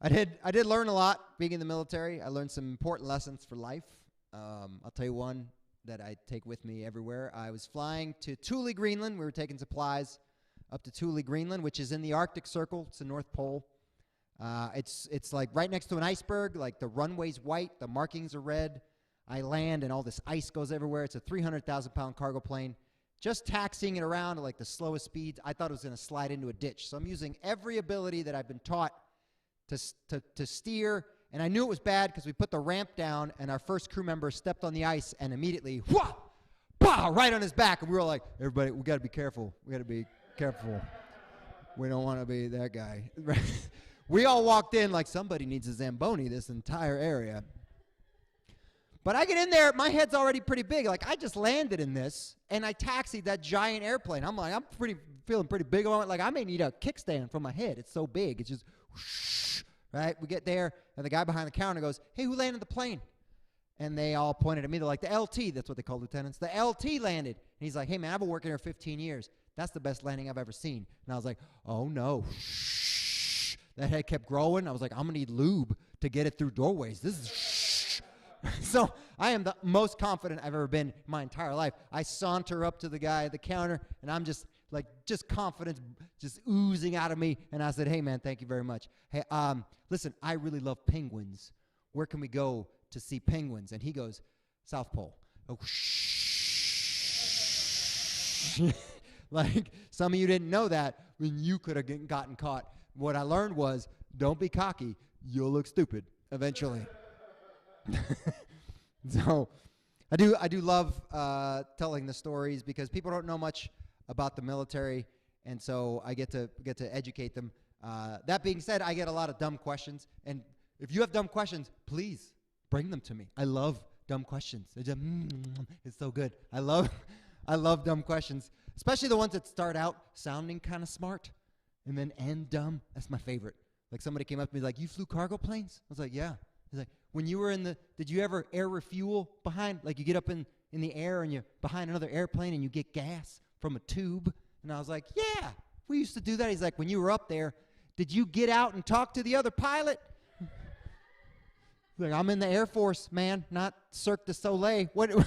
I did learn a lot being in the military. I learned some important lessons for life. I'll tell you one that I take with me everywhere. I was flying to Thule, Greenland. We were taking supplies up to Thule, Greenland, which is in the Arctic Circle. It's the North Pole. It's like right next to an iceberg. Like the runway's white, the markings are red. I land and all this ice goes everywhere. It's a 300,000-pound cargo plane. Just taxiing it around at like the slowest speeds, I thought it was going to slide into a ditch. So I'm using every ability that I've been taught to steer. And I knew it was bad because we put the ramp down and our first crew member stepped on the ice and immediately, whah, bah, right on his back. And we were like, everybody, we got to be careful. We got to be careful. We don't want to be that guy. We all walked in like somebody needs a Zamboni this entire area. But I get in there, my head's already pretty big. Like, I just landed in this, and I taxied that giant airplane. I'm like, feeling pretty big on it. Like, I may need a kickstand for my head. It's so big. It's just whoosh, right? We get there, and the guy behind the counter goes, hey, who landed the plane? And they all pointed at me. They're like, the LT, that's what they call lieutenants. The LT landed. And he's like, hey, man, I've been working here 15 years. That's the best landing I've ever seen. And I was like, oh, no. Shh. That head kept growing. I was like, I'm going to need lube to get it through doorways. This is shh. So I am the most confident I've ever been in my entire life. I saunter up to the guy at the counter, and I'm just confidence just oozing out of me. And I said, hey, man, thank you very much. Hey, listen, I really love penguins. Where can we go to see penguins? And he goes, South Pole. Oh, shh. Like, some of you didn't know that when you could have gotten caught. What I learned was, don't be cocky. You'll look stupid eventually. So I do love telling the stories because people don't know much about the military, and so I get to educate them. That being said, I get a lot of dumb questions, and if you have dumb questions, please bring them to me. I love dumb questions. It's so good. I love dumb questions, especially the ones that start out sounding kind of smart and then end dumb. That's my favorite. Like somebody came up to me like, you flew cargo planes? I was like, yeah. He's like, when you were did you ever air refuel behind, like you get up in the air and you're behind another airplane and you get gas from a tube? And I was like, yeah, we used to do that. He's like, when you were up there, did you get out and talk to the other pilot? Like, I'm in the Air Force, man, not Cirque du Soleil. What do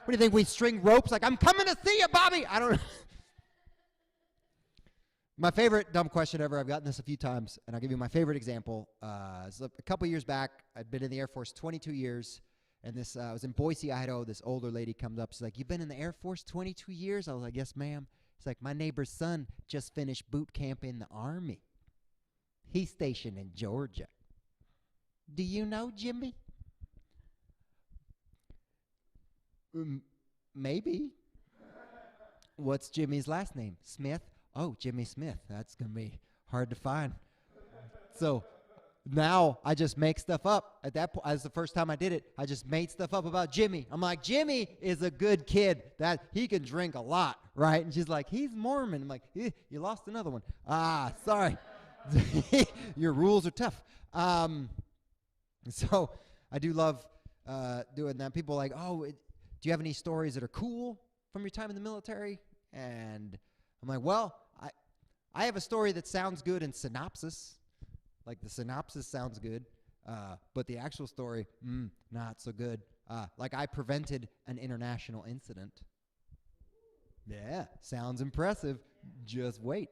you think, we string ropes? Like, I'm coming to see you, Bobby. I don't know. My favorite dumb question ever, I've gotten this a few times, and I'll give you my favorite example. So a couple years back, I'd been in the Air Force 22 years, and I was in Boise, Idaho. This older lady comes up. She's like, you've been in the Air Force 22 years? I was like, yes, ma'am. She's like, my neighbor's son just finished boot camp in the Army. He's stationed in Georgia. Do you know Jimmy? Maybe. What's Jimmy's last name? Smith? Oh, Jimmy Smith. That's going to be hard to find. So now I just make stuff up. At that point, that's the first time I did it. I just made stuff up about Jimmy. I'm like, Jimmy is a good kid. That he can drink a lot, right? And she's like, he's Mormon. I'm like, you lost another one. Sorry. Your rules are tough. So I do love doing that. People are like, oh, do you have any stories that are cool from your time in the military? And I'm like, well, I have a story that sounds good in synopsis. Like the synopsis sounds good, but the actual story, not so good. Like I prevented an international incident. Yeah, sounds impressive. Just wait.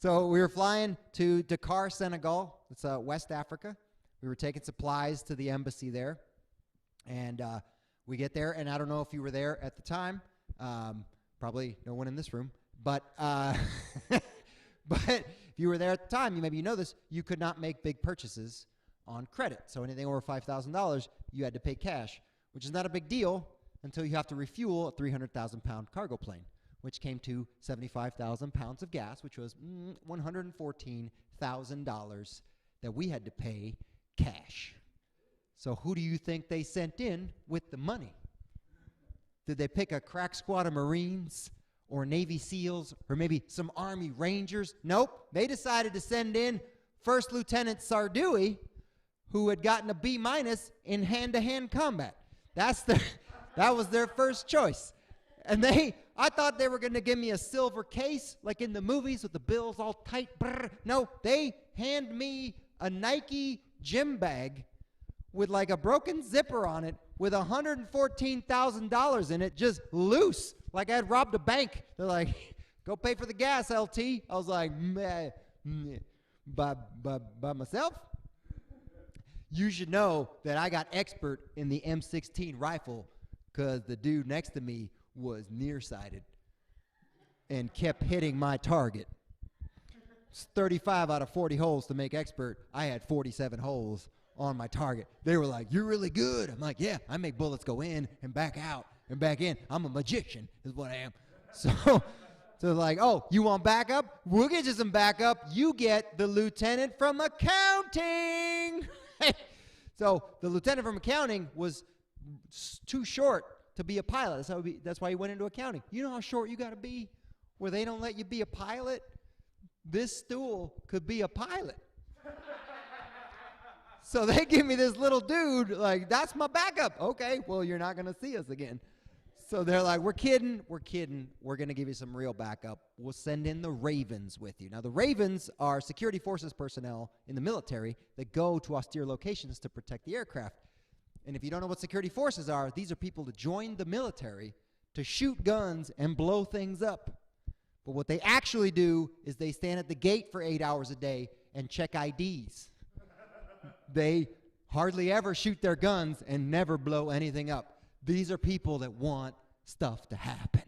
So we were flying to Dakar, Senegal. It's West Africa. We were taking supplies to the embassy there. And we get there, and I don't know if you were there at the time. Probably no one in this room. But but if you were there at the time, maybe you know this, you could not make big purchases on credit. So anything over $5,000, you had to pay cash, which is not a big deal until you have to refuel a 300,000-pound cargo plane, which came to 75,000 pounds of gas, which was $114,000 that we had to pay cash. So who do you think they sent in with the money? Did they pick a crack squad of Marines or Navy SEALs or maybe some Army Rangers? Nope. They decided to send in First Lieutenant Sardui, who had gotten a B- in hand-to-hand combat. That was their first choice. And I thought they were going to give me a silver case like in the movies with the bills all tight. Brr. No, they hand me a Nike gym bag with like a broken zipper on it with $114,000 in it, just loose, like I had robbed a bank. They're like, go pay for the gas, LT. I was like, meh, by myself? You should know that I got expert in the M16 rifle because the dude next to me was nearsighted and kept hitting my target. It's 35 out of 40 holes to make expert. I had 47 holes on my target. They were like, you're really good. I'm like, yeah, I make bullets go in and back out and back in. I'm a magician is what I am. So like, oh, you want backup? We'll get you some backup. You get the lieutenant from accounting. So the lieutenant from accounting was too short to be a pilot. That's why he went into accounting. You know how short you got to be where they don't let you be a pilot? This stool could be a pilot. So they give me this little dude, like, that's my backup. Okay, well, you're not going to see us again. So they're like, we're kidding. We're going to give you some real backup. We'll send in the Ravens with you. Now, the Ravens are security forces personnel in the military that go to austere locations to protect the aircraft. And if you don't know what security forces are, these are people that join the military to shoot guns and blow things up. But what they actually do is they stand at the gate for 8 hours a day and check IDs. They hardly ever shoot their guns and never blow anything up. These are people that want stuff to happen.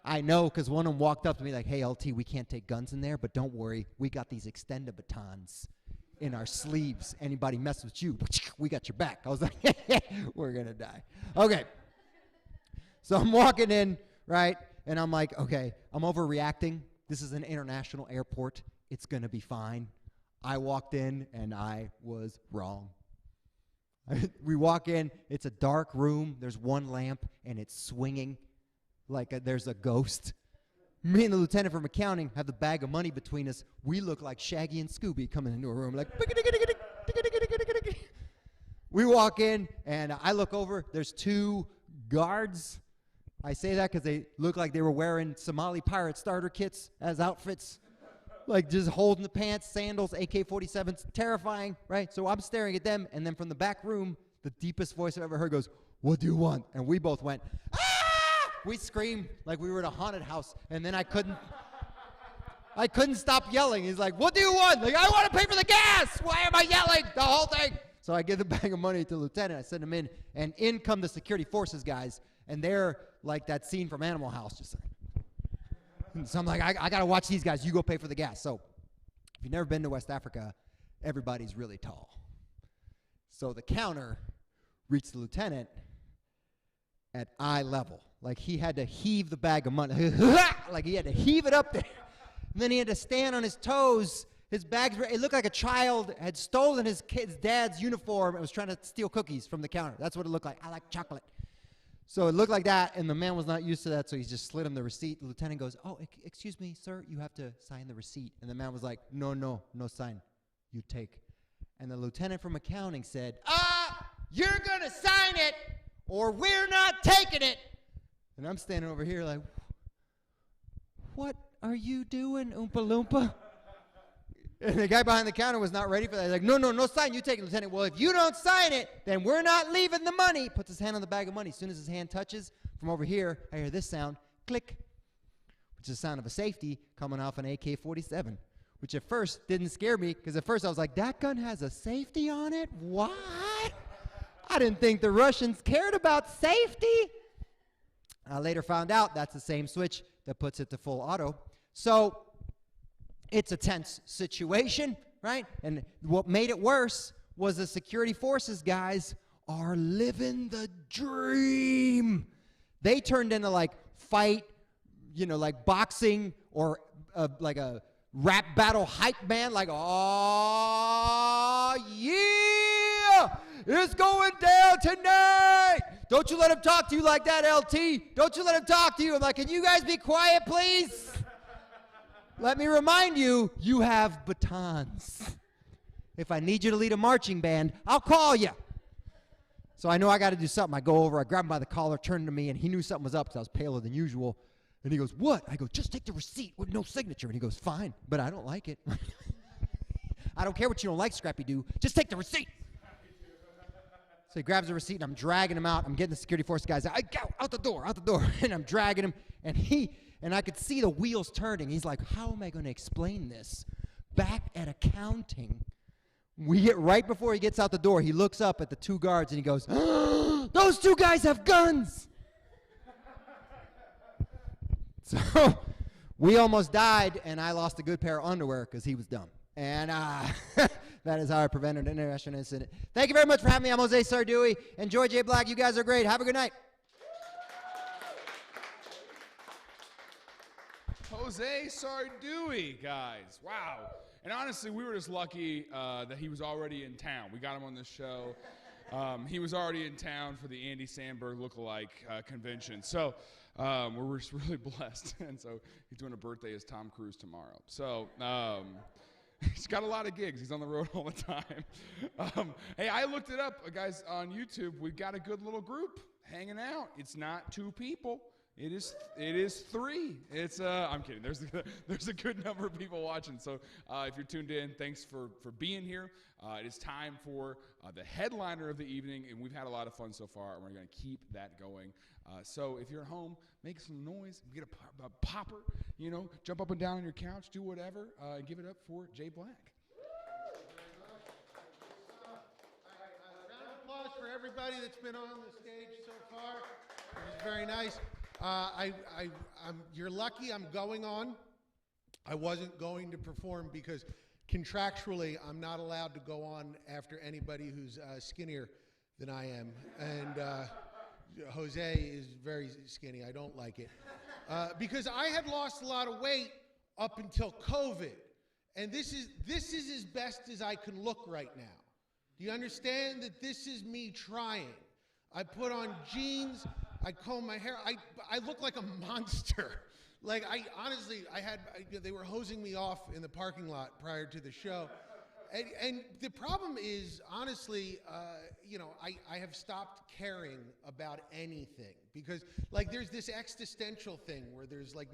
I know because one of them walked up to me like, hey, LT, we can't take guns in there, but don't worry. We got these extended batons in our sleeves. Anybody mess with you, we got your back. I was like, we're going to die. Okay. So I'm walking in, right? And I'm like, okay, I'm overreacting. This is an international airport. It's going to be fine. I walked in and I was wrong. We walk in, it's a dark room, there's one lamp, and it's swinging like there's a ghost. Me and the lieutenant from accounting have the bag of money between us. We look like Shaggy and Scooby coming into a room, like, we walk in, and I look over, there's two guards. I say that because they look like they were wearing Somali pirate starter kits as outfits. Like just holding the pants, sandals, AK-47s, terrifying, right? So I'm staring at them, and then from the back room, the deepest voice I've ever heard goes, what do you want? And we both went, ah! We screamed like we were in a haunted house, and then I couldn't stop yelling. He's like, what do you want? Like, I want to pay for the gas! Why am I yelling? The whole thing! So I give the bag of money to the lieutenant, I send him in, and in come the security forces guys, and they're like that scene from Animal House, just like, so I'm like, I got to watch these guys. You go pay for the gas. So if you've never been to West Africa, everybody's really tall. So the counter reached the lieutenant at eye level. Like he had to heave the bag of money. Like he had to heave it up there. And then he had to stand on his toes. His bags, it looked like a child had stolen his dad's uniform and was trying to steal cookies from the counter. That's what it looked like. I like chocolate. So it looked like that, and the man was not used to that, so he just slid him the receipt. The lieutenant goes, oh, excuse me, sir, you have to sign the receipt. And the man was like, no sign. You take. And the lieutenant from accounting said, you're going to sign it, or we're not taking it. And I'm standing over here like, what are you doing, Oompa Loompa? And the guy behind the counter was not ready for that. He's like, no sign, you take it, Lieutenant. Well, if you don't sign it, then we're not leaving the money. Puts his hand on the bag of money. As soon as his hand touches, from over here, I hear this sound, click, which is the sound of a safety coming off an AK-47, which at first didn't scare me, because at first I was like, that gun has a safety on it? What? I didn't think the Russians cared about safety. I later found out that's the same switch that puts it to full auto. So it's a tense situation, right? And what made it worse was the security forces guys are living the dream. They turned into like fight, like boxing or like a rap battle hype band, like, oh, yeah, it's going down tonight. Don't you let him talk to you like that, LT. Don't you let him talk to you. I'm like, can you guys be quiet, please? Let me remind you, you have batons. If I need you to lead a marching band, I'll call you. So I know I got to do something. I go over, I grab him by the collar, turn to me, and he knew something was up because I was paler than usual. And he goes, what? I go, just take the receipt with no signature. And he goes, fine, but I don't like it. I don't care what you don't like, Scrappy-Doo. Just take the receipt. So he grabs the receipt, and I'm dragging him out. I'm getting the security force guys out the door. And I'm dragging him, and I could see the wheels turning. He's like, how am I going to explain this? Back at accounting, we get right before he gets out the door, he looks up at the two guards, and he goes, those two guys have guns. So we almost died, and I lost a good pair of underwear because he was dumb. And that is how I prevented an international incident. Thank you very much for having me. I'm Jose Sardui. Enjoy Jay Black. You guys are great. Have a good night. Jose Sardui, guys. Wow. And honestly, we were just lucky that he was already in town. We got him on this show. He was already in town for the Andy Samberg lookalike convention. So we're just really blessed. And so he's doing a birthday as Tom Cruise tomorrow. So he's got a lot of gigs. He's on the road all the time. Hey, I looked it up, guys, on YouTube. We've got a good little group hanging out. It's not 2 people. It is 3. It's I'm kidding. There's a good number of people watching. So if you're tuned in, thanks for being here. It is time for the headliner of the evening, and we've had a lot of fun so far, and we're going to keep that going. So if you're at home, make some noise, get a popper, jump up and down on your couch, do whatever, and give it up for Jay Black. Round of applause for everybody that's been on the stage so far. It was very nice. You're lucky I'm going on. I wasn't going to perform because contractually I'm not allowed to go on after anybody who's skinnier than I am. And Jose is very skinny. I don't like it. Because I had lost a lot of weight up until COVID. And this is as best as I can look right now. Do you understand that this is me trying? I put on jeans. I comb my hair. I look like a monster. Like they were hosing me off in the parking lot prior to the show. And the problem is, honestly, I have stopped caring about anything because there's this existential thing where there's like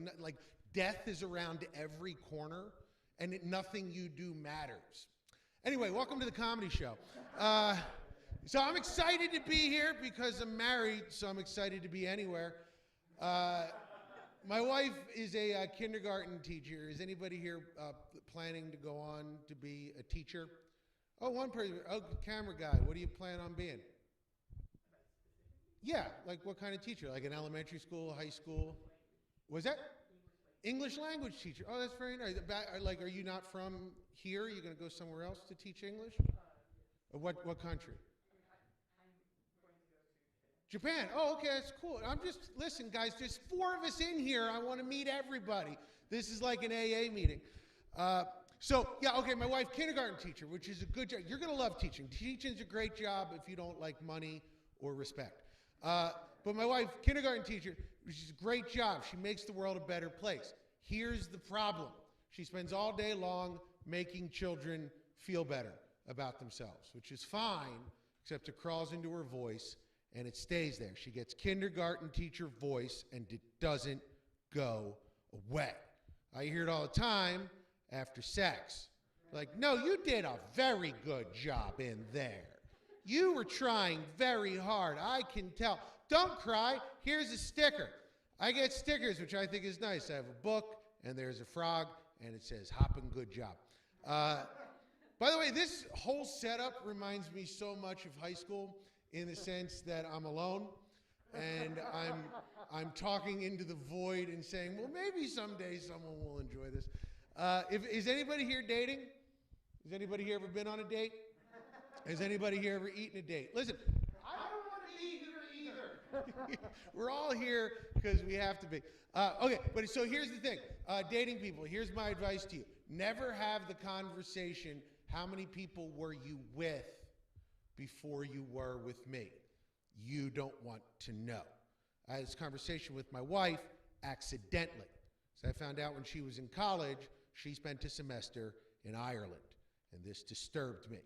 death is around every corner and nothing you do matters. Anyway, welcome to the comedy show. So I'm excited to be here because I'm married, so I'm excited to be anywhere. My wife is a kindergarten teacher. Is anybody here planning to go on to be a teacher? Oh, one person. Oh, camera guy. What do you plan on being? Yeah, like what kind of teacher? Like an elementary school, high school? Was that? English language teacher. Oh, that's very nice. Like, are you not from here? Are you going to go somewhere else to teach English? What country? Japan. Oh, okay, that's cool. Listen, guys, there's 4 of us in here. I want to meet everybody. This is like an AA meeting. My wife, kindergarten teacher, which is a good job. You're going to love teaching. Teaching's a great job if you don't like money or respect. But my wife, kindergarten teacher, which is a great job. She makes the world a better place. Here's the problem. She spends all day long making children feel better about themselves, which is fine, except it crawls into her voice and it stays there. She gets kindergarten teacher voice and it doesn't go away. I hear it all the time after sex. Like, no, you did a very good job in there. You were trying very hard. I can tell. Don't cry. Here's a sticker. I get stickers, which I think is nice. I have a book, and there's a frog, and it says, "Hoppin' good job." By the way, this whole setup reminds me so much of high school in the sense that I'm alone, and I'm talking into the void and saying, well, maybe someday someone will enjoy this. Is anybody here dating? Has anybody here ever been on a date? Has anybody here ever eaten a date? Listen, I don't want to be here either. We're all here because we have to be. So here's the thing. Dating people, here's my advice to you. Never have the conversation, how many people were you with before you were with me? You don't want to know. I had this conversation with my wife accidentally. So I found out when she was in college, she spent a semester in Ireland. And this disturbed me.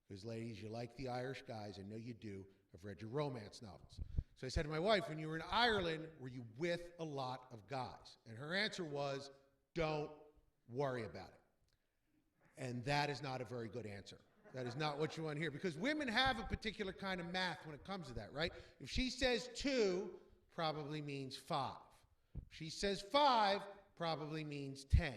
Because ladies, you like the Irish guys, I know you do. I've read your romance novels. So I said to my wife, when you were in Ireland, were you with a lot of guys? And her answer was, don't worry about it. And that is not a very good answer. That is not what you want to hear, because women have a particular kind of math when it comes to that, right? If she says 2, probably means 5. If she says 5, probably means 10. If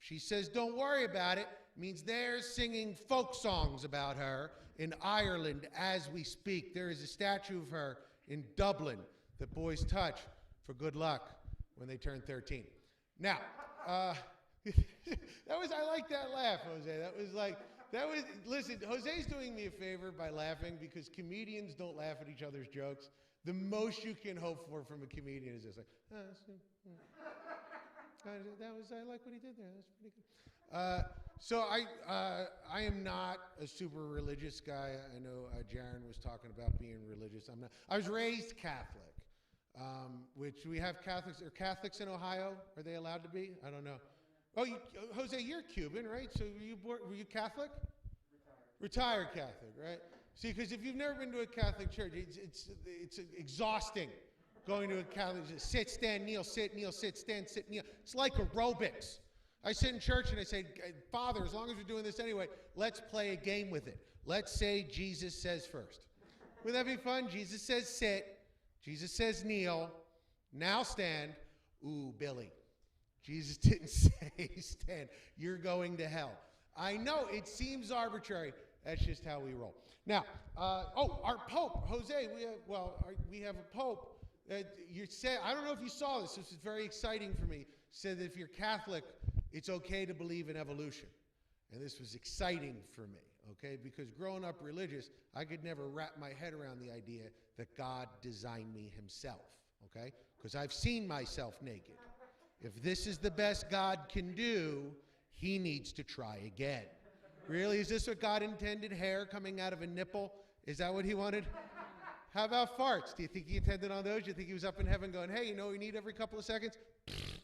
she says don't worry about it, means they're singing folk songs about her in Ireland as we speak. There is a statue of her in Dublin that boys touch for good luck when they turn 13. Now, I like that laugh, Jose. Listen, Jose's doing me a favor by laughing, because comedians don't laugh at each other's jokes. The most you can hope for from a comedian is this, like, I like what he did there. That's pretty good. So I am not a super religious guy. I know Jaron was talking about being religious. I'm not. I was raised Catholic, which we have Catholics. Are Catholics in Ohio? Are they allowed to be? I don't know. Oh, Jose, you're Cuban, right? So were you Catholic? Retired Catholic, right? See, because if you've never been to a Catholic church, it's exhausting going to a Catholic. Sit, stand, kneel, sit, stand, sit, kneel. It's like aerobics. I sit in church and I say, Father, as long as we're doing this anyway, let's play a game with it. Let's say Jesus says first. Wouldn't that be fun? Jesus says sit. Jesus says kneel. Now stand. Ooh, Billy. Jesus didn't say stand. You're going to hell. I know it seems arbitrary. That's just how we roll. Now, our Pope, Jose. We have a Pope. You said, I don't know if you saw this. This is very exciting for me. Said that if you're Catholic, it's okay to believe in evolution, and this was exciting for me. Okay, because growing up religious, I could never wrap my head around the idea that God designed me Himself. Okay, because I've seen myself naked. If this is the best God can do, He needs to try again. Really? Is this what God intended? Hair coming out of a nipple? Is that what He wanted? How about farts? Do you think He intended on those? Do you think He was up in heaven going, hey, you know what we need every couple of seconds?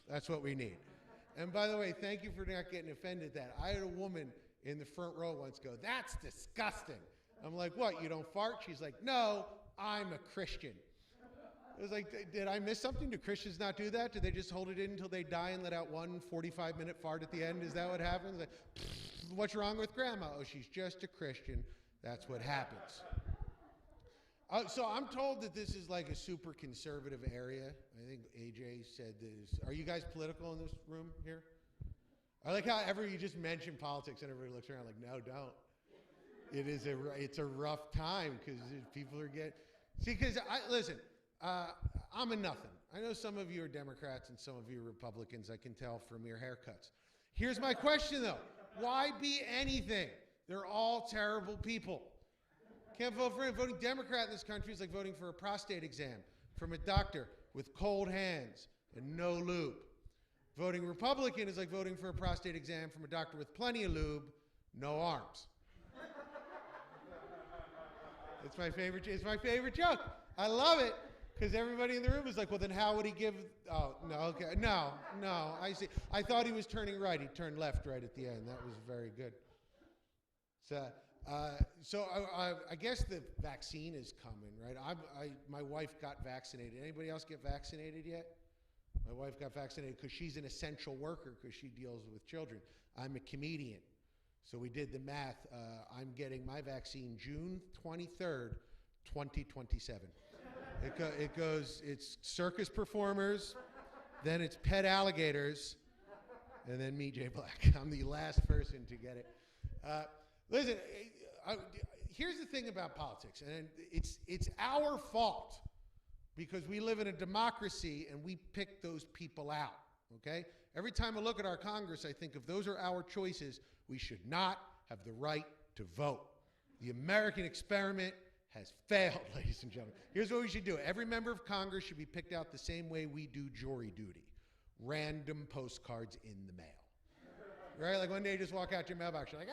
That's what we need. And by the way, thank you for not getting offended at that. I had a woman in the front row once go, that's disgusting. I'm like, what, you don't fart? She's like, no, I'm a Christian. It was like, did I miss something? Do Christians not do that? Do they just hold it in until they die and let out one 45-minute fart at the end? Is that what happens? Like, what's wrong with grandma? Oh, she's just a Christian. That's what happens. So I'm told that this is like a super conservative area. I think AJ said this. Are you guys political in this room here? I like how you just mention politics and everybody looks around like, no, don't. It's a rough time because people are getting. See, because listen. I'm a nothing. I know some of you are Democrats and some of you are Republicans. I can tell from your haircuts. Here's my question, though. Why be anything? They're all terrible people. Can't vote for him. Voting Democrat in this country is like voting for a prostate exam from a doctor with cold hands and no lube. Voting Republican is like voting for a prostate exam from a doctor with plenty of lube, no arms. It's my favorite joke. I love it. Because everybody in the room is like, well, then how would he give? Oh, no, okay. No, I see. I thought he was turning right. He turned left right at the end. That was very good. So I guess the vaccine is coming, right? My wife got vaccinated. Anybody else get vaccinated yet? My wife got vaccinated because she's an essential worker because she deals with children. I'm a comedian. So we did the math. I'm getting my vaccine June 23rd, 2027. It goes, it's circus performers, then it's pet alligators, and then me, Jay Black. I'm the last person to get it. Listen, here's the thing about politics, and it's our fault because we live in a democracy and we pick those people out, okay? Every time I look at our Congress, I think if those are our choices, we should not have the right to vote. The American experiment has failed, ladies and gentlemen. Here's what we should do. Every member of Congress should be picked out the same way we do jury duty. Random postcards in the mail. Right? Like one day you just walk out your mailbox, you're like,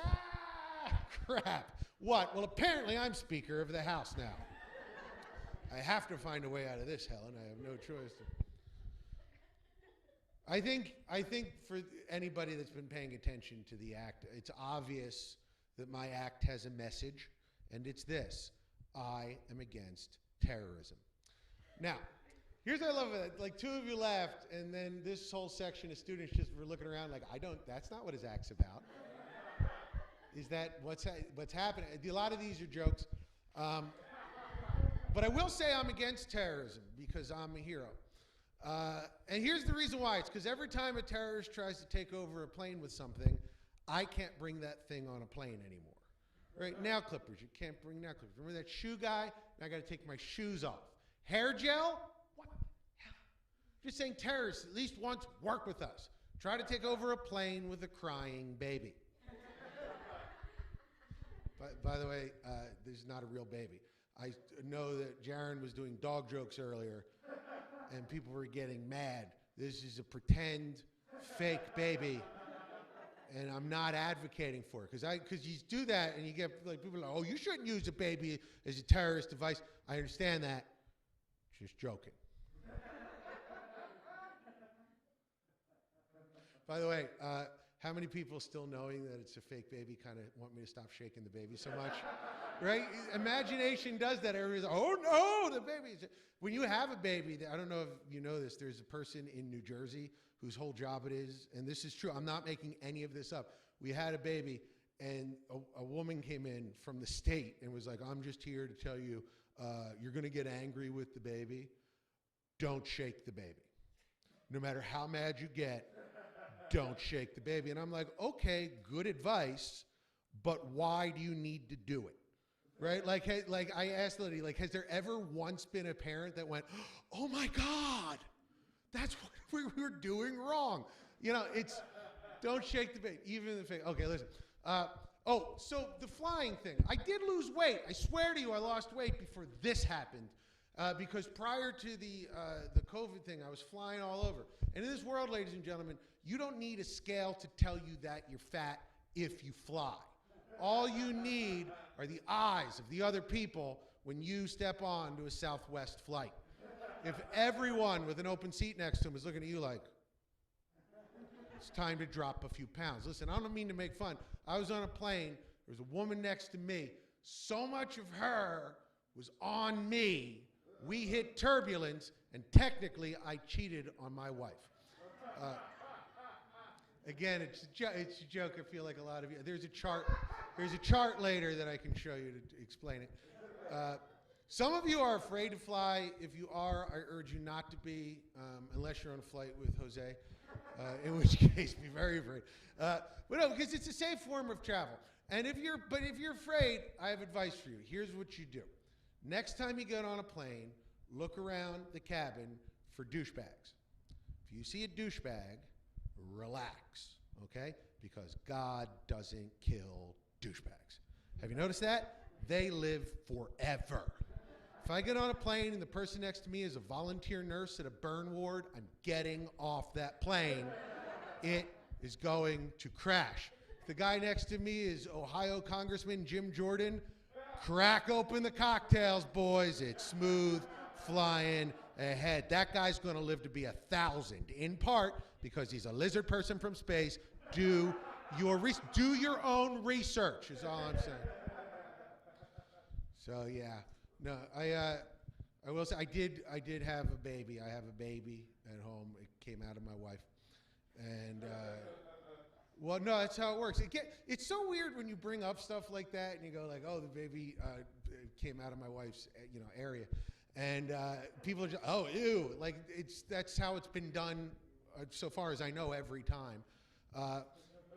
crap. What? Well, apparently I'm Speaker of the House now. I have to find a way out of this, Helen. I have no choice. I think for anybody that's been paying attention to the act, it's obvious that my act has a message, and it's this. I am against terrorism. Now, here's what I love about it. Like, two of you laughed, and then this whole section of students just were looking around like, that's not what his act's about. Is that what's happening? A lot of these are jokes. But I will say I'm against terrorism because I'm a hero. And here's the reason why. It's because every time a terrorist tries to take over a plane with something, I can't bring that thing on a plane anymore. Right? Nail clippers. You can't bring nail clippers. Remember that shoe guy? Now I got to take my shoes off. Hair gel? What the hell? Just saying terrorists at least once work with us. Try to take over a plane with a crying baby. By the way, this is not a real baby. I know that Jaron was doing dog jokes earlier, and people were getting mad. This is a pretend, fake baby, and I'm not advocating for it because you do that, and you get like people are like, oh, you shouldn't use a baby as a terrorist device. I understand that. Just joking. By the way, how many people still knowing that it's a fake baby kind of want me to stop shaking the baby so much? Right? Imagination does that. Everybody's like, oh no, the baby. When you have a baby, I don't know if you know this, there's a person in New Jersey whose whole job it is, and this is true, I'm not making any of this up. We had a baby, and a woman came in from the state and was like, I'm just here to tell you, you're going to get angry with the baby. Don't shake the baby. No matter how mad you get, don't shake the baby. And I'm like, okay, good advice, but why do you need to do it? Right? Like I asked Liddy, like, has there ever once been a parent that went, oh my God, that's what we were doing wrong? You know, it's, don't shake the baby, even in the face. Okay, listen. So the flying thing. I did lose weight. I swear to you, I lost weight before this happened. Because prior to the COVID thing, I was flying all over. And in this world, ladies and gentlemen, you don't need a scale to tell you that you're fat if you fly. All you need are the eyes of the other people when you step on to a Southwest flight. If everyone with an open seat next to them is looking at you like, it's time to drop a few pounds. Listen, I don't mean to make fun. I was on a plane. There was a woman next to me. So much of her was on me. We hit turbulence, and technically, I cheated on my wife. Again, it's a joke. I feel like a lot of you. There's a chart later that I can show you to explain it. Some of you are afraid to fly. If you are, I urge you not to be, unless you're on a flight with Jose. In which case, be very afraid. But no, because it's a safe form of travel. And if you're afraid, I have advice for you. Here's what you do. Next time you get on a plane, look around the cabin for douchebags. If you see a douchebag, relax, okay? Because God doesn't kill douchebags. Have you noticed that? They live forever. If I get on a plane and the person next to me is a volunteer nurse at a burn ward, I'm getting off that plane. It is going to crash. If the guy next to me is Ohio Congressman Jim Jordan, crack open the cocktails, boys. It's smooth flying ahead. That guy's going to live to be 1,000, in part because he's a lizard person from space. Do your own research is all I'm saying. So yeah, no, I will say I did have a baby. I have a baby at home. It came out of my wife, and. Well, no, that's how it works. It's so weird when you bring up stuff like that and you go like, oh, the baby came out of my wife's area. And people are just, oh, ew. Like, that's how it's been done so far as I know every time.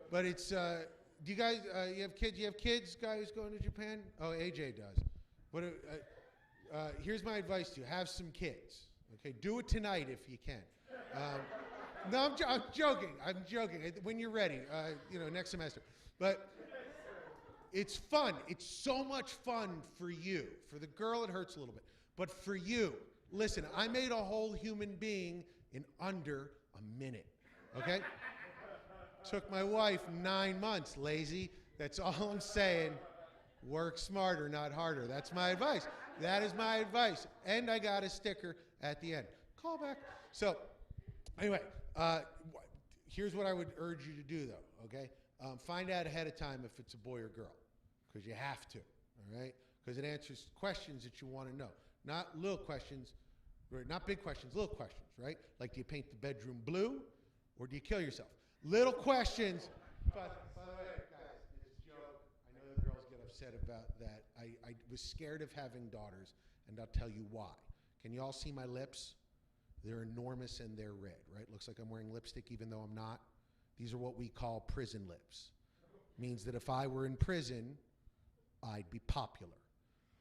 But it's, do you guys, you have kids? You have kids, guys going to Japan? Oh, AJ does. But here's my advice to you. Have some kids. Okay, do it tonight if you can. No, I'm joking. I'm joking. When you're ready, next semester. But it's fun. It's so much fun for you. For the girl, it hurts a little bit. But for you, listen, I made a whole human being in under a minute. Okay? Took my wife 9 months, lazy. That's all I'm saying. Work smarter, not harder. That's my advice. That is my advice. And I got a sticker at the end. Call back. So, anyway. Here's what I would urge you to do, though, okay? Find out ahead of time if it's a boy or girl, because you have to, all right? because it answers questions that you want to know. Not little questions, or not big questions, little questions, right? Like, do you paint the bedroom blue or do you kill yourself? Little questions. But, by the way, guys, it's a joke. I know the girls get upset about that. I was scared of having daughters, and I'll tell you why. Can you all see my lips? They're enormous and they're red, right? Looks like I'm wearing lipstick even though I'm not. These are what we call prison lips. Means that if I were in prison, I'd be popular.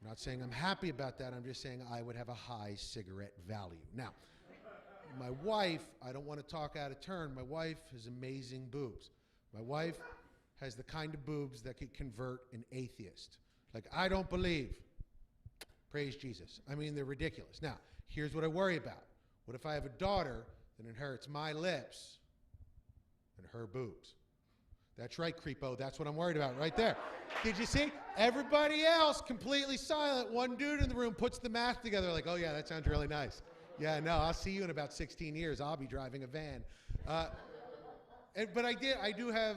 I'm not saying I'm happy about that. I'm just saying I would have a high cigarette value. Now, my wife, I don't want to talk out of turn. My wife has amazing boobs. My wife has the kind of boobs that could convert an atheist. Like, I don't believe. Praise Jesus. I mean, they're ridiculous. Now, here's what I worry about. What if I have a daughter that inherits my lips and her boobs? That's right, creepo. That's what I'm worried about right there. Did you see? Everybody else completely silent. One dude in the room puts the math together like, oh, yeah, that sounds really nice. Yeah, no, I'll see you in about 16 years. I'll be driving a van. But I do have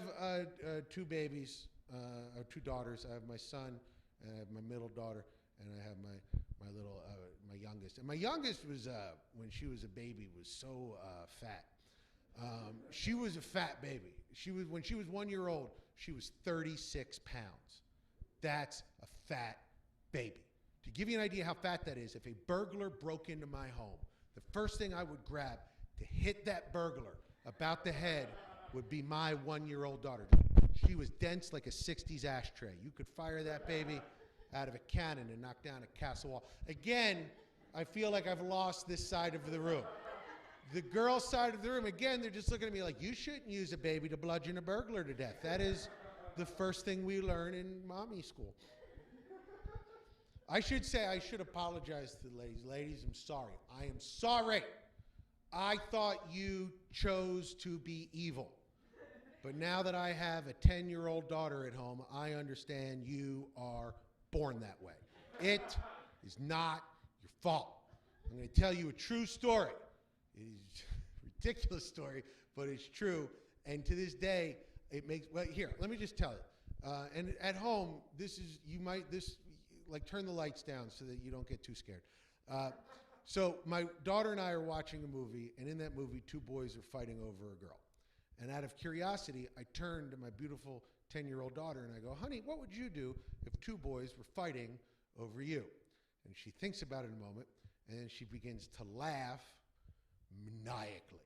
two babies, or two daughters. I have my son, and I have my middle daughter, and I have my little, my youngest. And my youngest was, when she was a baby, was so fat. She was a fat baby. When she was 1 year old, she was 36 pounds. That's a fat baby. To give you an idea how fat that is, if a burglar broke into my home, the first thing I would grab to hit that burglar about the head would be my 1 year old daughter. She was dense like a 60s ashtray. You could fire that baby out of a cannon and knock down a castle wall. Again, I feel like I've lost this side of the room. The girl side of the room, again, they're just looking at me like, you shouldn't use a baby to bludgeon a burglar to death. That is the first thing we learn in mommy school. I should say I should apologize to the ladies. Ladies, I'm sorry. I am sorry. I thought you chose to be evil. But now that I have a 10-year-old daughter at home, I understand you are born that way. It is not your fault. I'm going to tell you a true story. It is a ridiculous story, but it's true. And to this day, it makes, well, here, let me just tell you. And at home, turn the lights down so that you don't get too scared. So my daughter and I are watching a movie, and in that movie, two boys are fighting over a girl. And out of curiosity, I turned to my beautiful 10-year-old daughter, and I go, honey, what would you do if two boys were fighting over you? And she thinks about it a moment, and then she begins to laugh maniacally.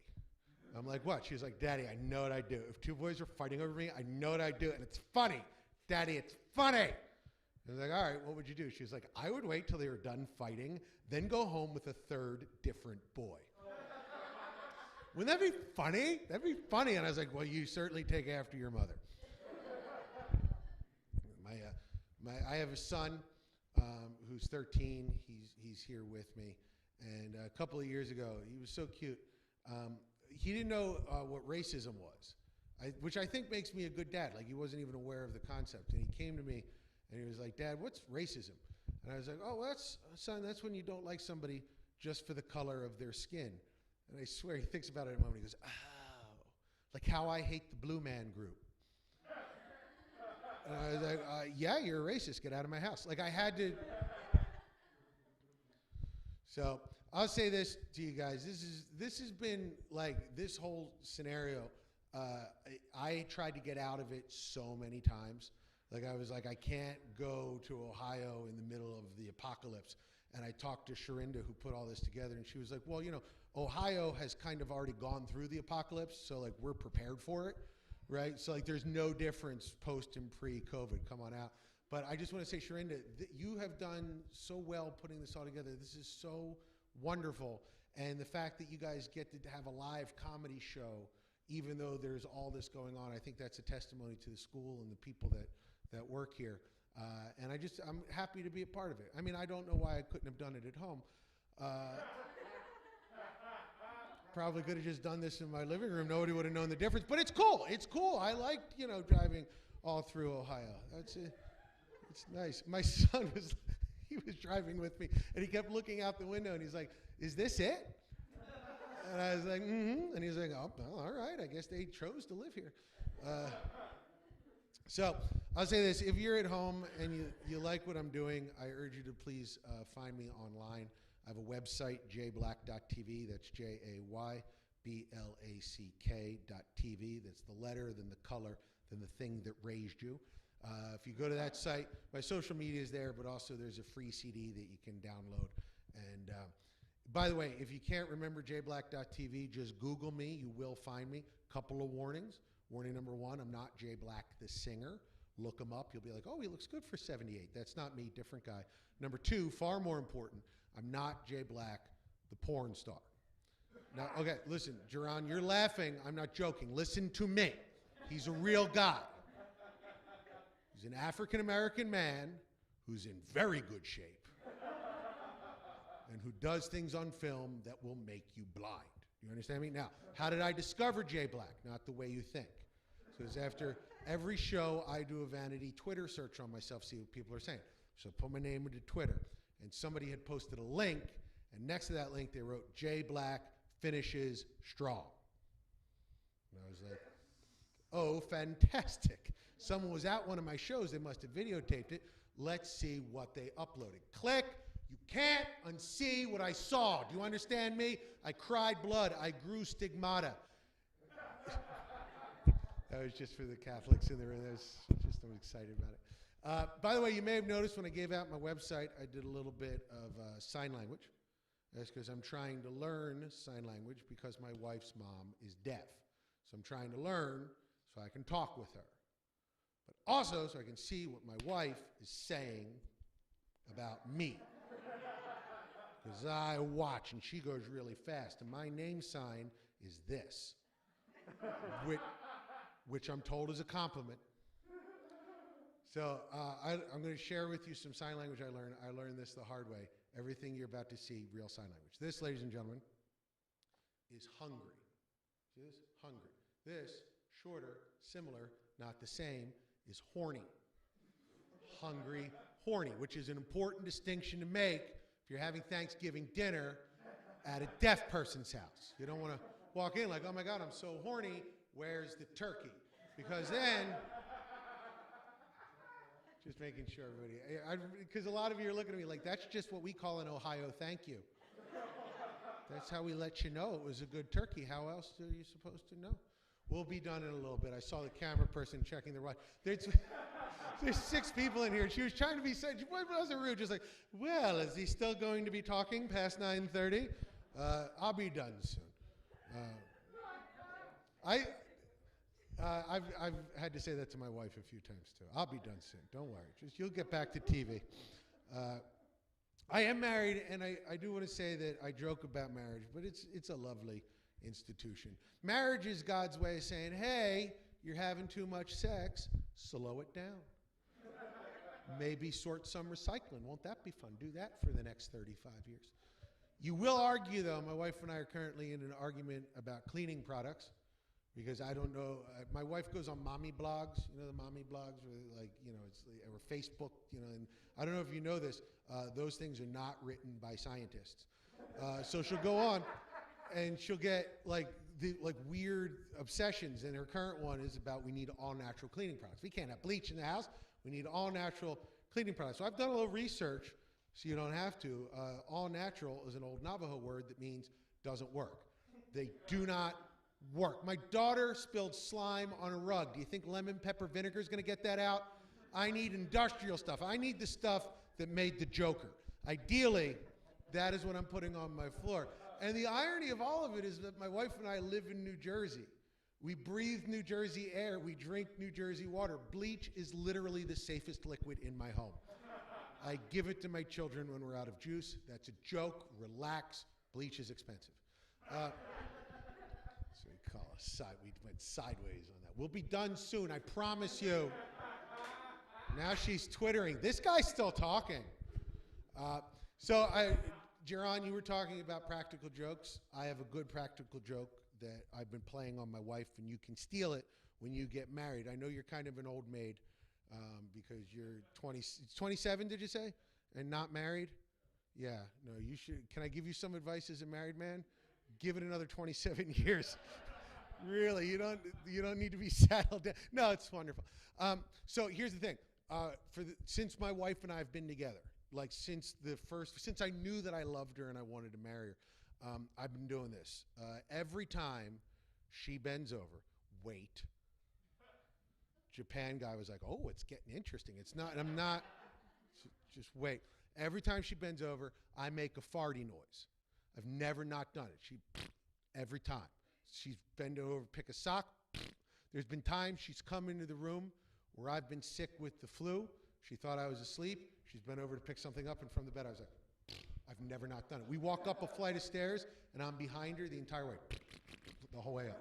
I'm like, what? She's like, Daddy, I know what I'd do. If two boys were fighting over me, I know what I'd do. And it's funny. Daddy, it's funny. I was like, all right, what would you do? She was like, I would wait till they were done fighting, then go home with a third different boy. Wouldn't that be funny? That'd be funny. And I was like, well, you certainly take after your mother. I have a son who's 13. He's here with me. And a couple of years ago, he was so cute. He didn't know what racism was, which I think makes me a good dad. Like, he wasn't even aware of the concept. And he came to me, and he was like, Dad, what's racism? And I was like, oh, son, that's when you don't like somebody just for the color of their skin. And I swear, he thinks about it in a moment. He goes, oh, like how I hate the Blue Man Group. And I was like, yeah, you're a racist. Get out of my house. Like, I had to. So I'll say this to you guys. This has been like this whole scenario. I tried to get out of it so many times. Like, I was like, I can't go to Ohio in the middle of the apocalypse. And I talked to Sharinda, who put all this together, and she was like, well, Ohio has kind of already gone through the apocalypse, so like we're prepared for it, right? So like there's no difference post and pre-COVID. Come on out. But I just want to say, Sharinda, you have done so well putting this all together. This is so wonderful. And the fact that you guys get to have a live comedy show, even though there's all this going on, I think that's a testimony to the school and the people that work here. And I'm happy to be a part of it. I mean, I don't know why I couldn't have done it at home. Probably could have just done this in my living room. Nobody would have known the difference. But it's cool. It's cool. I liked, driving all through Ohio. That's it. It's nice. My son he was driving with me, and he kept looking out the window, and he's like, is this it? And I was like, mm-hmm. And he's like, oh, well, all right. I guess they chose to live here. So I'll say this. If you're at home and you like what I'm doing, I urge you to please find me online. I have a website, jblack.tv. That's JAYBLACK.tv. That's the letter, then the color, then the thing that raised you. If you go to that site, my social media is there, but also there's a free CD that you can download. And by the way, if you can't remember jblack.tv, just Google me. You will find me. Couple of warnings. Warning number one, I'm not Jay Black, the singer. Look him up. You'll be like, oh, he looks good for 78. That's not me, different guy. Number two, far more important, I'm not Jay Black, the porn star. Now, okay, listen, Jerron, you're laughing. I'm not joking. Listen to me. He's a real guy. He's an African-American man who's in very good shape and who does things on film that will make you blind. You understand me? Now, how did I discover Jay Black? Not the way you think. Because after every show, I do a vanity Twitter search on myself, see what people are saying. So I put my name into Twitter, and somebody had posted a link, and next to that link, they wrote, Jay Black finishes strong. And I was like, oh, fantastic. Someone was at one of my shows. They must have videotaped it. Let's see what they uploaded. Click. You can't unsee what I saw. Do you understand me? I cried blood. I grew stigmata. That was just for the Catholics in the room. I'm excited about it. By the way, you may have noticed when I gave out my website, I did a little bit of sign language. That's because I'm trying to learn sign language because my wife's mom is deaf. So I'm trying to learn so I can talk with her. But also so I can see what my wife is saying about me. Because I watch and she goes really fast. And my name sign is this, which I'm told is a compliment. So I'm going to share with you some sign language I learned. I learned this the hard way. Everything you're about to see, real sign language. This, ladies and gentlemen, is hungry. See this? Hungry. This, shorter, similar, not the same, is horny. Hungry, horny, which is an important distinction to make if you're having Thanksgiving dinner at a deaf person's house. You don't want to walk in like, oh my God, I'm so horny, where's the turkey? Because then, just making sure everybody, because a lot of you are looking at me like, that's just what we call in Ohio, thank you. That's how we let you know it was a good turkey. How else are you supposed to know? We'll be done in a little bit. I saw the camera person checking the watch. There's 6 people in here. She was trying to be said. She wasn't rude. Just like, well, is he still going to be talking past 9:30? I'll be done soon. I've had to say that to my wife a few times too. I'll be done soon. Don't worry. Just you'll get back to TV. I am married, and I do want to say that I joke about marriage, but it's a lovely institution. Marriage is God's way of saying, hey, you're having too much sex, slow it down. Maybe sort some recycling. Won't that be fun? Do that for the next 35 years. You will argue, though, my wife and I are currently in an argument about cleaning products because I don't know. My wife goes on mommy blogs, you know, the mommy blogs, where like, you know, it's or Facebook, you know, and I don't know if you know this, those things are not written by scientists. So she'll go on and she'll get like weird obsessions, and her current one is about we need all natural cleaning products. We can't have bleach in the house. We need all natural cleaning products. So I've done a little research, so you don't have to. All natural is an old Navajo word that means doesn't work. They do not work. My daughter spilled slime on a rug. Do you think lemon pepper vinegar is going to get that out? I need industrial stuff. I need the stuff that made the Joker. Ideally, that is what I'm putting on my floor. And the irony of all of it is that my wife and I live in New Jersey. We breathe New Jersey air. We drink New Jersey water. Bleach is literally the safest liquid in my home. I give it to my children when we're out of juice. That's a joke. Relax. Bleach is expensive. So we call a side. We went sideways on that. We'll be done soon. I promise you. Now she's twittering. This guy's still talking. Jerron, you were talking about practical jokes. I have a good practical joke that I've been playing on my wife, and you can steal it when you get married. I know you're kind of an old maid because you're 27, did you say? And not married? Yeah, no, you should. Can I give you some advice as a married man? Give it another 27 years. Really, you don't need to be saddled down. No, it's wonderful. So here's the thing. Since my wife and I have been together, like since I knew that I loved her and I wanted to marry her, I've been doing this. Every time she bends over, wait. Japan guy was like, oh, it's getting interesting. It's not, and I'm not, just wait. Every time she bends over, I make a farty noise. I've never not done it. Every time. She's bent over, pick a sock. There's been times she's come into the room where I've been sick with the flu. She thought I was asleep. She's bent over to pick something up, and from the bed I was like, I've never not done it. We walk up a flight of stairs, and I'm behind her the entire way, the whole way up.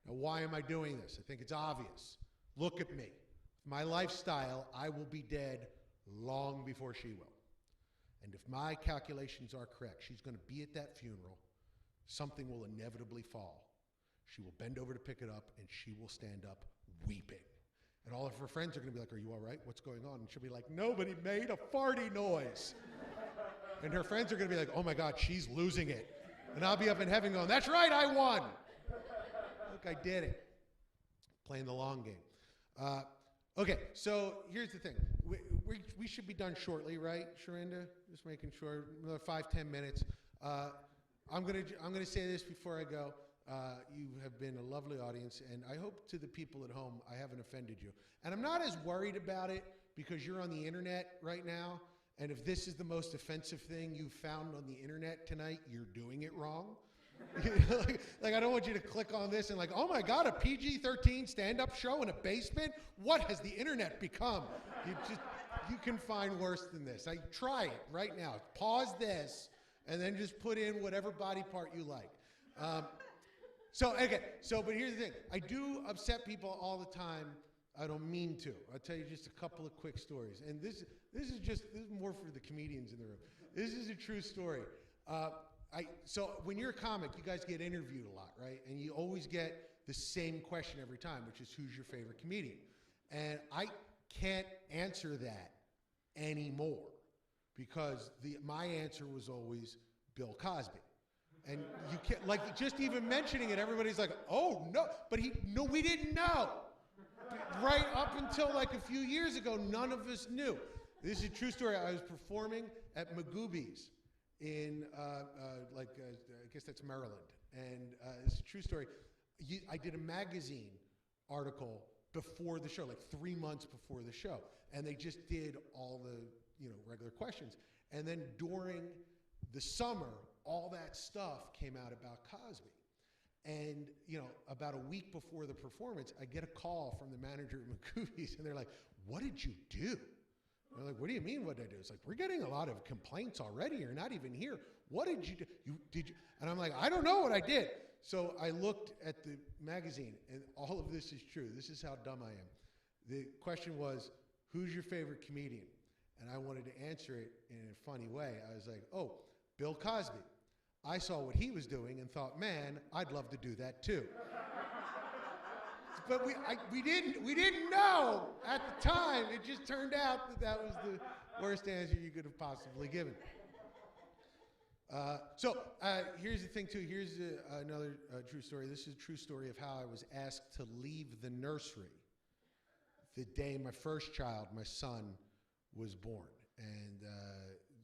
Now, why am I doing this? I think it's obvious. Look at me. My lifestyle, I will be dead long before she will. And if my calculations are correct, she's going to be at that funeral. Something will inevitably fall. She will bend over to pick it up, and she will stand up weeping. And all of her friends are going to be like, are you all right? What's going on? And she'll be like, nobody made a farty noise. And her friends are going to be like, oh my God, she's losing it. And I'll be up in heaven going, that's right, I won. Look, I did it. Playing the long game. Okay, so here's the thing. We should be done shortly, right, Sharinda? Just making sure, another 5-10 minutes. I'm gonna say this before I go. You have been a lovely audience, and I hope to the people at home I haven't offended you. And I'm not as worried about it because you're on the internet right now, and if this is the most offensive thing you've found on the internet tonight, you're doing it wrong. like I don't want you to click on this and like, oh my God, a PG-13 stand-up show in a basement? What has the internet become? You can find worse than this. Try it right now. Pause this and then just put in whatever body part you like. But here's the thing. I do upset people all the time. I don't mean to. I'll tell you just a couple of quick stories. And this is more for the comedians in the room. This is a true story. So when you're a comic, you guys get interviewed a lot, right? And you always get the same question every time, which is, who's your favorite comedian? And I can't answer that anymore because my answer was always Bill Cosby. And you can't, like, just even mentioning it, everybody's like, oh, no. But we didn't know. Right up until like a few years ago, none of us knew. This is a true story. I was performing at Magooby's in, I guess that's Maryland. And it's a true story. I did a magazine article before the show, like 3 months before the show. And they just did all the, regular questions. And then during the summer, all that stuff came out about Cosby. And, about a week before the performance, I get a call from the manager of Magooby's, and they're like, what did you do? They're like, what do you mean, what did I do? It's like, we're getting a lot of complaints already. You're not even here. What did you do? Did you? And I'm like, I don't know what I did. So I looked at the magazine, and all of this is true. This is how dumb I am. The question was, who's your favorite comedian? And I wanted to answer it in a funny way. I was like, oh, Bill Cosby. I saw what he was doing and thought, man, I'd love to do that too. But we didn't know at the time. It just turned out that was the worst answer you could have possibly given. Here's the thing too. Here's another true story. This is a true story of how I was asked to leave the nursery the day my first child, my son, was born. And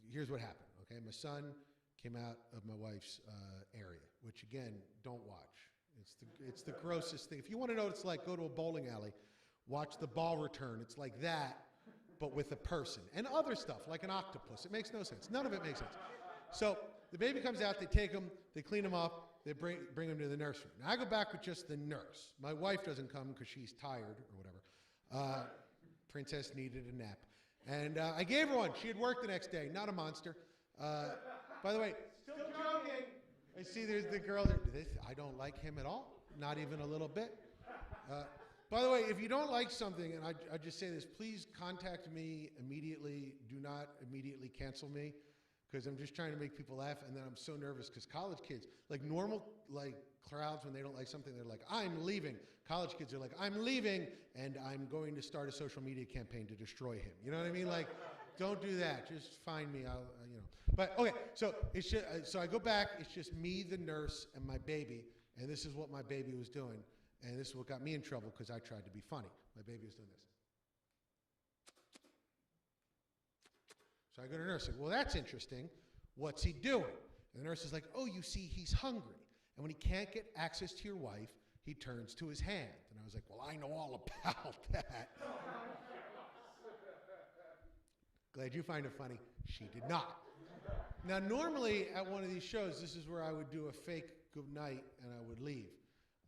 here's what happened. Okay, my son came out of my wife's area, which again, don't watch. It's the grossest thing. If you want to know what it's like, go to a bowling alley, watch the ball return. It's like that, but with a person. And other stuff, like an octopus. It makes no sense. None of it makes sense. So the baby comes out, they take him, they clean him up, they bring him to the nursery. Now I go back with just the nurse. My wife doesn't come because she's tired or whatever. Princess needed a nap. And I gave her one. She had work the next day, not a monster. By the way, still joking. I see there's the girl there. I don't like him at all, not even a little bit. By the way, if you don't like something, and I just say this, please contact me immediately. Do not immediately cancel me, because I'm just trying to make people laugh, and then I'm so nervous because college kids, like normal crowds, when they don't like something, they're like, I'm leaving. College kids are like, I'm leaving, and I'm going to start a social media campaign to destroy him. You know what I mean? Like, don't do that. Just find me. But okay, so it's just, so I go back. It's just me, the nurse, and my baby. and this is what my baby was doing, and this is what got me in trouble because I tried to be funny. My baby was doing this. So I go to the nurse, like, well, that's interesting. What's he doing? And the nurse is like, oh, you see, he's hungry. And when he can't get access to your wife, he turns to his hand. And I was like, well, I know all about that. Glad you find it funny. She did not. Now, normally at one of these shows, this is where I would do a fake good night and I would leave.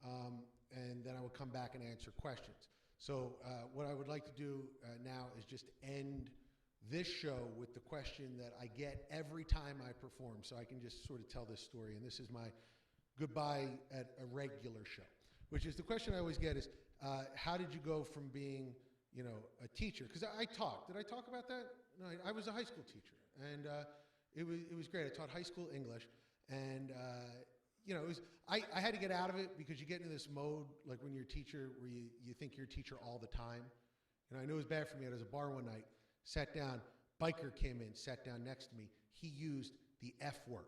And then I would come back and answer questions. So what I would like to do now is just end this show with the question that I get every time I perform, so I can just sort of tell this story. And this is my goodbye at a regular show, which is the question I always get is, how did you go from being, a teacher? Because I taught. Did I talk about that? No, I was a high school teacher, and it was great. I taught high school English, and I had to get out of it because you get into this mode, like when you're a teacher, where you think you're a teacher all the time. And I knew it was bad for me. I was at a bar one night, sat down, biker came in, sat down next to me. He used the F word,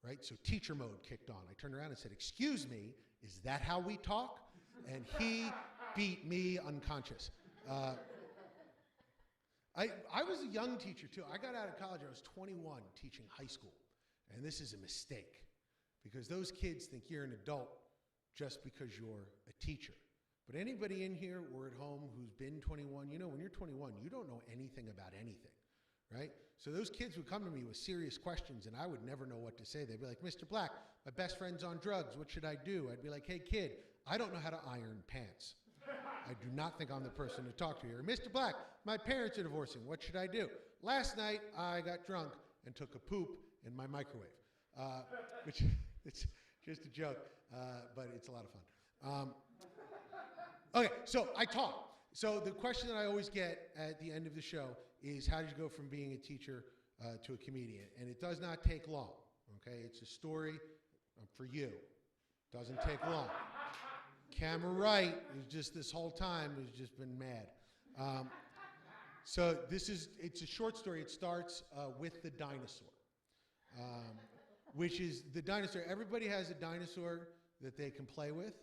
right? So teacher mode kicked on. I turned around and said, excuse me, is that how we talk? And he beat me unconscious. I was a young teacher too. I got out of college, I was 21 teaching high school. And this is a mistake because those kids think you're an adult just because you're a teacher. But anybody in here or at home who's been 21, when you're 21, you don't know anything about anything, right? So those kids would come to me with serious questions, and I would never know what to say. They'd be like, Mr. Black, my best friend's on drugs. What should I do? I'd be like, hey, kid, I don't know how to iron pants. I do not think I'm the person to talk to here. Mr. Black, my parents are divorcing. What should I do? Last night, I got drunk and took a poop in my microwave, which it's just a joke, but it's a lot of fun. Okay, so I taught. So the question that I always get at the end of the show is, how did you go from being a teacher to a comedian? And it does not take long, okay? It's a story for you. Doesn't take long. Camera right is just this whole time has just been mad. So it's a short story. It starts with the dinosaur, which is the dinosaur. Everybody has a dinosaur that they can play with.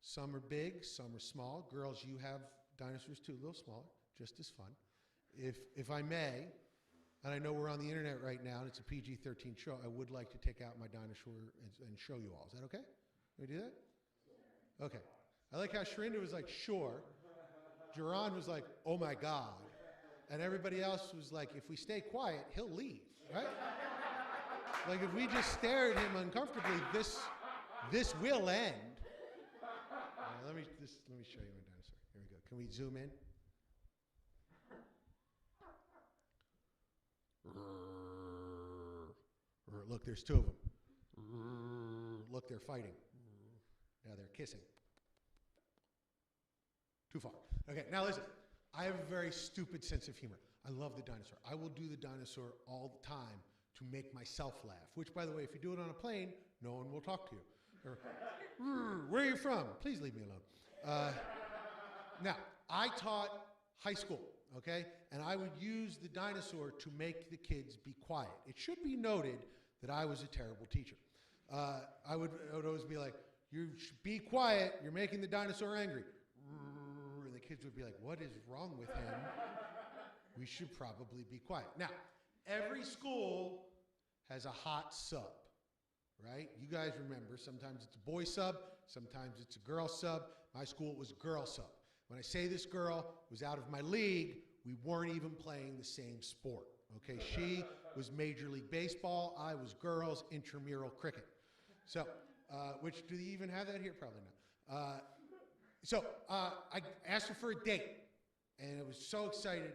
Some are big, some are small. Girls, you have dinosaurs too, a little smaller, just as fun. If I may, and I know we're on the internet right now, and it's a PG-13 show, I would like to take out my dinosaur and show you all. Is that okay? Can we do that? Okay. I like how Sharinda was like, sure. Jaron was like, oh my God. And everybody else was like, if we stay quiet, he'll leave, right? Like if we just stare at him uncomfortably, this will end. Let me show you my dinosaur. Here we go. Can we zoom in? Look, there's two of them. Look, they're fighting. Now they're kissing. Too far. Okay, now listen. I have a very stupid sense of humor. I love the dinosaur. I will do the dinosaur all the time to make myself laugh, which, by the way, if you do it on a plane, no one will talk to you. Or, where are you from? Please leave me alone. Now, I taught high school, okay? And I would use the dinosaur to make the kids be quiet. It should be noted that I was a terrible teacher. I would always be like, you should be quiet, you're making the dinosaur angry. And the kids would be like, what is wrong with him? We should probably be quiet. Now, every school has a hot sub. Right? You guys remember, sometimes it's a boy sub, sometimes it's a girl sub. My school was girl sub. When I say this girl was out of my league, we weren't even playing the same sport. Okay, she was Major League Baseball, I was girls intramural cricket. So, which, do they even have that here? Probably not. I asked her for a date, and I was so excited.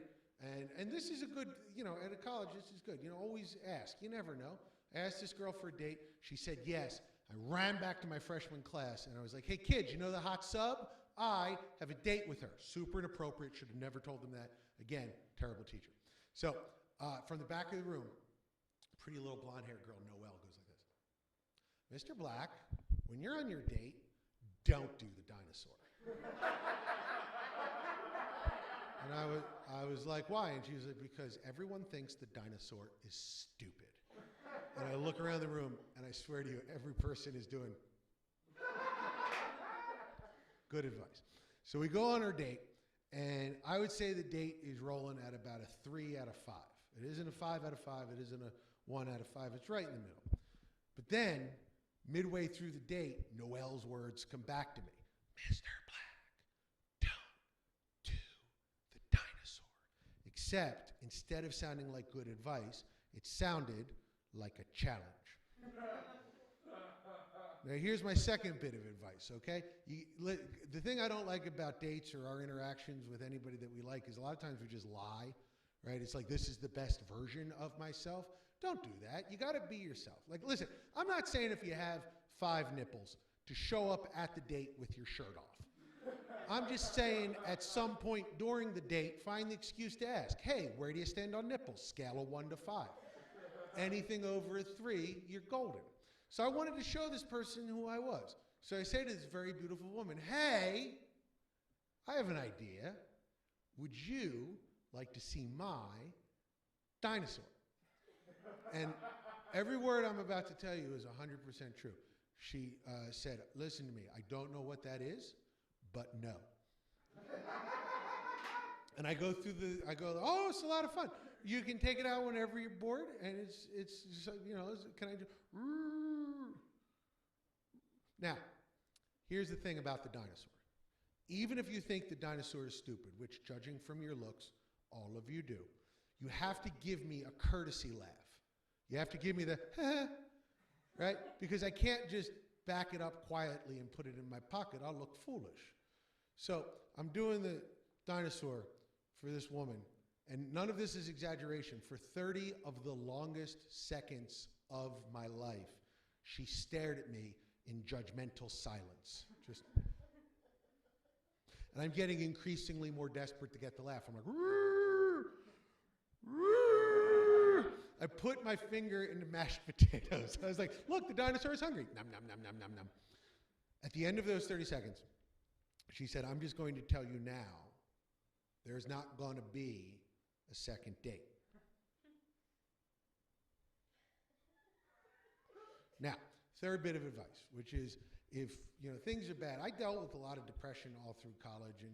And this is a good, at a college, this is good. Always ask. You never know. I asked this girl for a date. She said yes. I ran back to my freshman class, and I was like, hey, kids, you know the hot sub? I have a date with her. Super inappropriate. Should have never told them that. Again, terrible teacher. So from the back of the room, pretty little blonde-haired girl, Noelle, goes like this. Mr. Black, when you're on your date, don't do the dinosaur. And I was like, why? And she was like, because everyone thinks the dinosaur is stupid. And I look around the room, and I swear to you, every person is doing. Good advice. So we go on our date, and I would say the date is rolling at about a 3 out of 5. It isn't a 5 out of 5. It isn't a 1 out of 5. It's right in the middle. But then, midway through the date, Noelle's words come back to me. Mr. Black, don't do the dinosaur. Except, instead of sounding like good advice, it sounded like a challenge. Now, here's my second bit of advice, okay? The thing I don't like about dates or our interactions with anybody that we like is a lot of times we just lie, right? It's like, this is the best version of myself. Don't do that. You got to be yourself. Like, listen, I'm not saying if you have 5 nipples to show up at the date with your shirt off. I'm just saying at some point during the date, find the excuse to ask, hey, where do you stand on nipples? Scale of 1 to 5. Anything over a 3, you're golden. So I wanted to show this person who I was. So I say to this very beautiful woman, hey, I have an idea. Would you like to see my dinosaur? And every word I'm about to tell you is 100% true. She said, listen to me, I don't know what that is, but no. And I go, oh, it's a lot of fun. You can take it out whenever you're bored, and it's just, you know, can I do? Now, here's the thing about the dinosaur. Even if you think the dinosaur is stupid, which judging from your looks, all of you do, you have to give me a courtesy laugh. You have to give me the, right? Because I can't just back it up quietly and put it in my pocket. I'll look foolish. So I'm doing the dinosaur for this woman, and none of this is exaggeration. For 30 of the longest seconds of my life, she stared at me in judgmental silence. And I'm getting increasingly more desperate to get the laugh. I'm like, "Rrr, rrr." I put my finger into mashed potatoes. I was like, look, the dinosaur is hungry. Nom, nom, nom, nom, nom, nom. At the end of those 30 seconds, she said, I'm just going to tell you now, there's not going to be a second date. Now, third bit of advice, which is if things are bad. I dealt with a lot of depression all through college and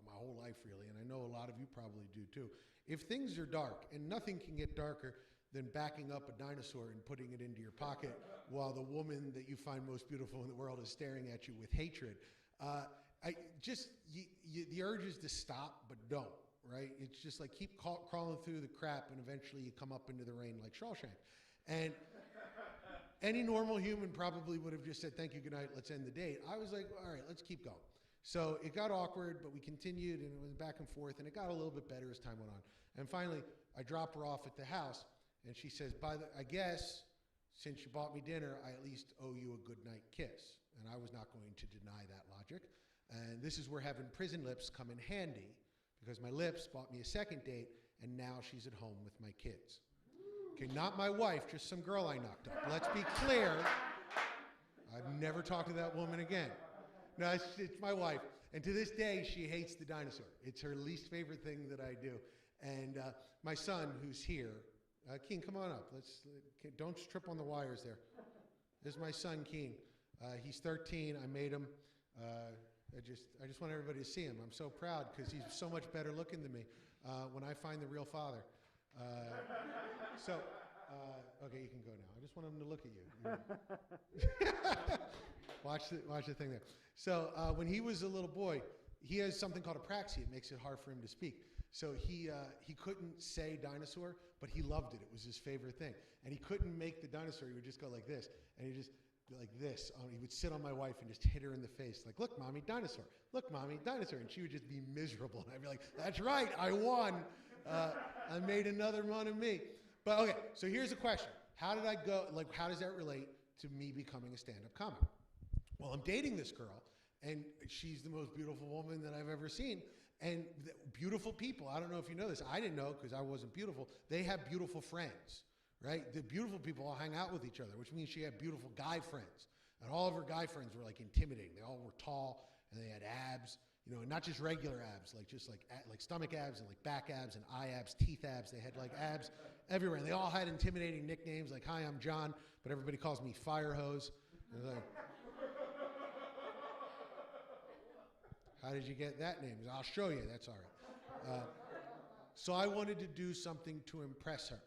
my whole life really, and I know a lot of you probably do too. If things are dark, and nothing can get darker than backing up a dinosaur and putting it into your pocket while the woman that you find most beautiful in the world is staring at you with hatred. The urge is to stop, but don't, right? It's just like keep crawling through the crap, and eventually you come up into the rain like Shawshank. And any normal human probably would have just said, thank you, good night, let's end the date. I was like, all right, let's keep going. So it got awkward, but we continued, and it was back and forth, and it got a little bit better as time went on. And finally, I drop her off at the house, and she says, I guess, since you bought me dinner, I at least owe you a good night kiss. And I was not going to deny that logic. And this is where having prison lips come in handy, because my lips bought me a second date, and now she's at home with my kids. Okay, not my wife, just some girl I knocked up. Let's be clear. I've never talked to that woman again. No, it's my wife. And to this day, she hates the dinosaur. It's her least favorite thing that I do. And my son, who's here, Keen, come on up. Don't trip on the wires there. This is my son, Keen. He's 13. I made him. I just want everybody to see him. I'm so proud because he's so much better looking than me when I find the real father. Okay, you can go now. I just want him to look at you. Watch the thing there. So when he was a little boy, he has something called apraxia. It makes it hard for him to speak. So he couldn't say dinosaur, but he loved it. It was his favorite thing. And he couldn't make the dinosaur. He would just go like this. And he just like this. He would sit on my wife and just hit her in the face. Like, look, mommy, dinosaur. Look, mommy, dinosaur. And she would just be miserable. And I'd be like, that's right, I won. I made another run of me. But okay, so here's the question. How did I go, how does that relate to me becoming a stand-up comic? Well, I'm dating this girl, and she's the most beautiful woman that I've ever seen. And beautiful people, I don't know if you know this, I didn't know because I wasn't beautiful, they have beautiful friends, right? The beautiful people all hang out with each other, which means she had beautiful guy friends. And all of her guy friends were like intimidating. They all were tall, and they had abs, and not just regular abs, like stomach abs and like back abs and eye abs, teeth abs. They had like abs everywhere. And they all had intimidating nicknames like, hi, I'm John, but everybody calls me Fire Hose. And like, How did you get that name? I'll show you. That's all right. So I wanted to do something to impress her.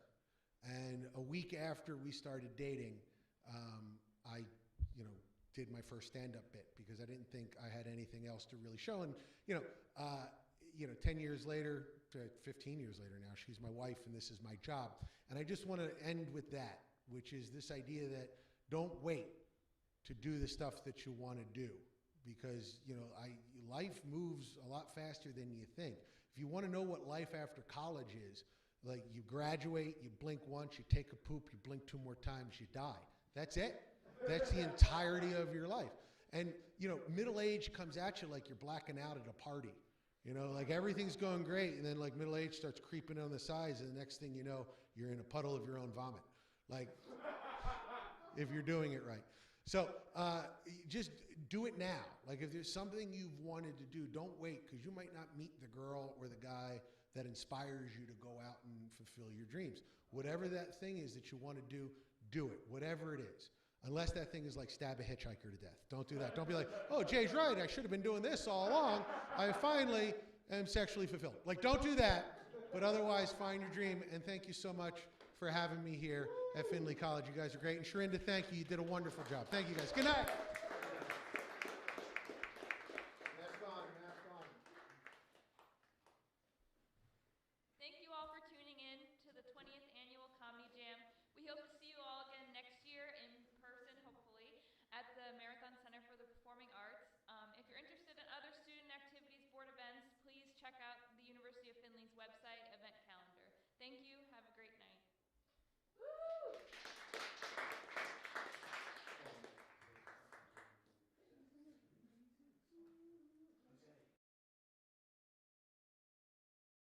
And a week after we started dating, I, did my first stand-up bit because I didn't think I had anything else to really show. And 10 years later, 15 years later now, she's my wife and this is my job. And I just want to end with that, which is this idea that don't wait to do the stuff that you want to do, because life moves a lot faster than you think. If you want to know what life after college is, like you graduate, you blink once, you take a poop, you blink 2 more times, you die. That's it. That's the entirety of your life. And middle age comes at you like you're blacking out at a party. Like everything's going great, and then like middle age starts creeping on the sides, and the next thing you know, you're in a puddle of your own vomit. Like, if you're doing it right. So just do it now. Like if there's something you've wanted to do, don't wait, because you might not meet the girl or the guy that inspires you to go out and fulfill your dreams. Whatever that thing is that you want to do it, whatever it is. Unless that thing is like stab a hitchhiker to death. Don't do that. Don't be like, oh, Jay's right, I should have been doing this all along. I finally am sexually fulfilled. Like, don't do that, but otherwise find your dream. And thank you so much for having me here at Findlay College. You guys are great. And Sharinda, thank you. You did a wonderful job. Thank you guys. Good night.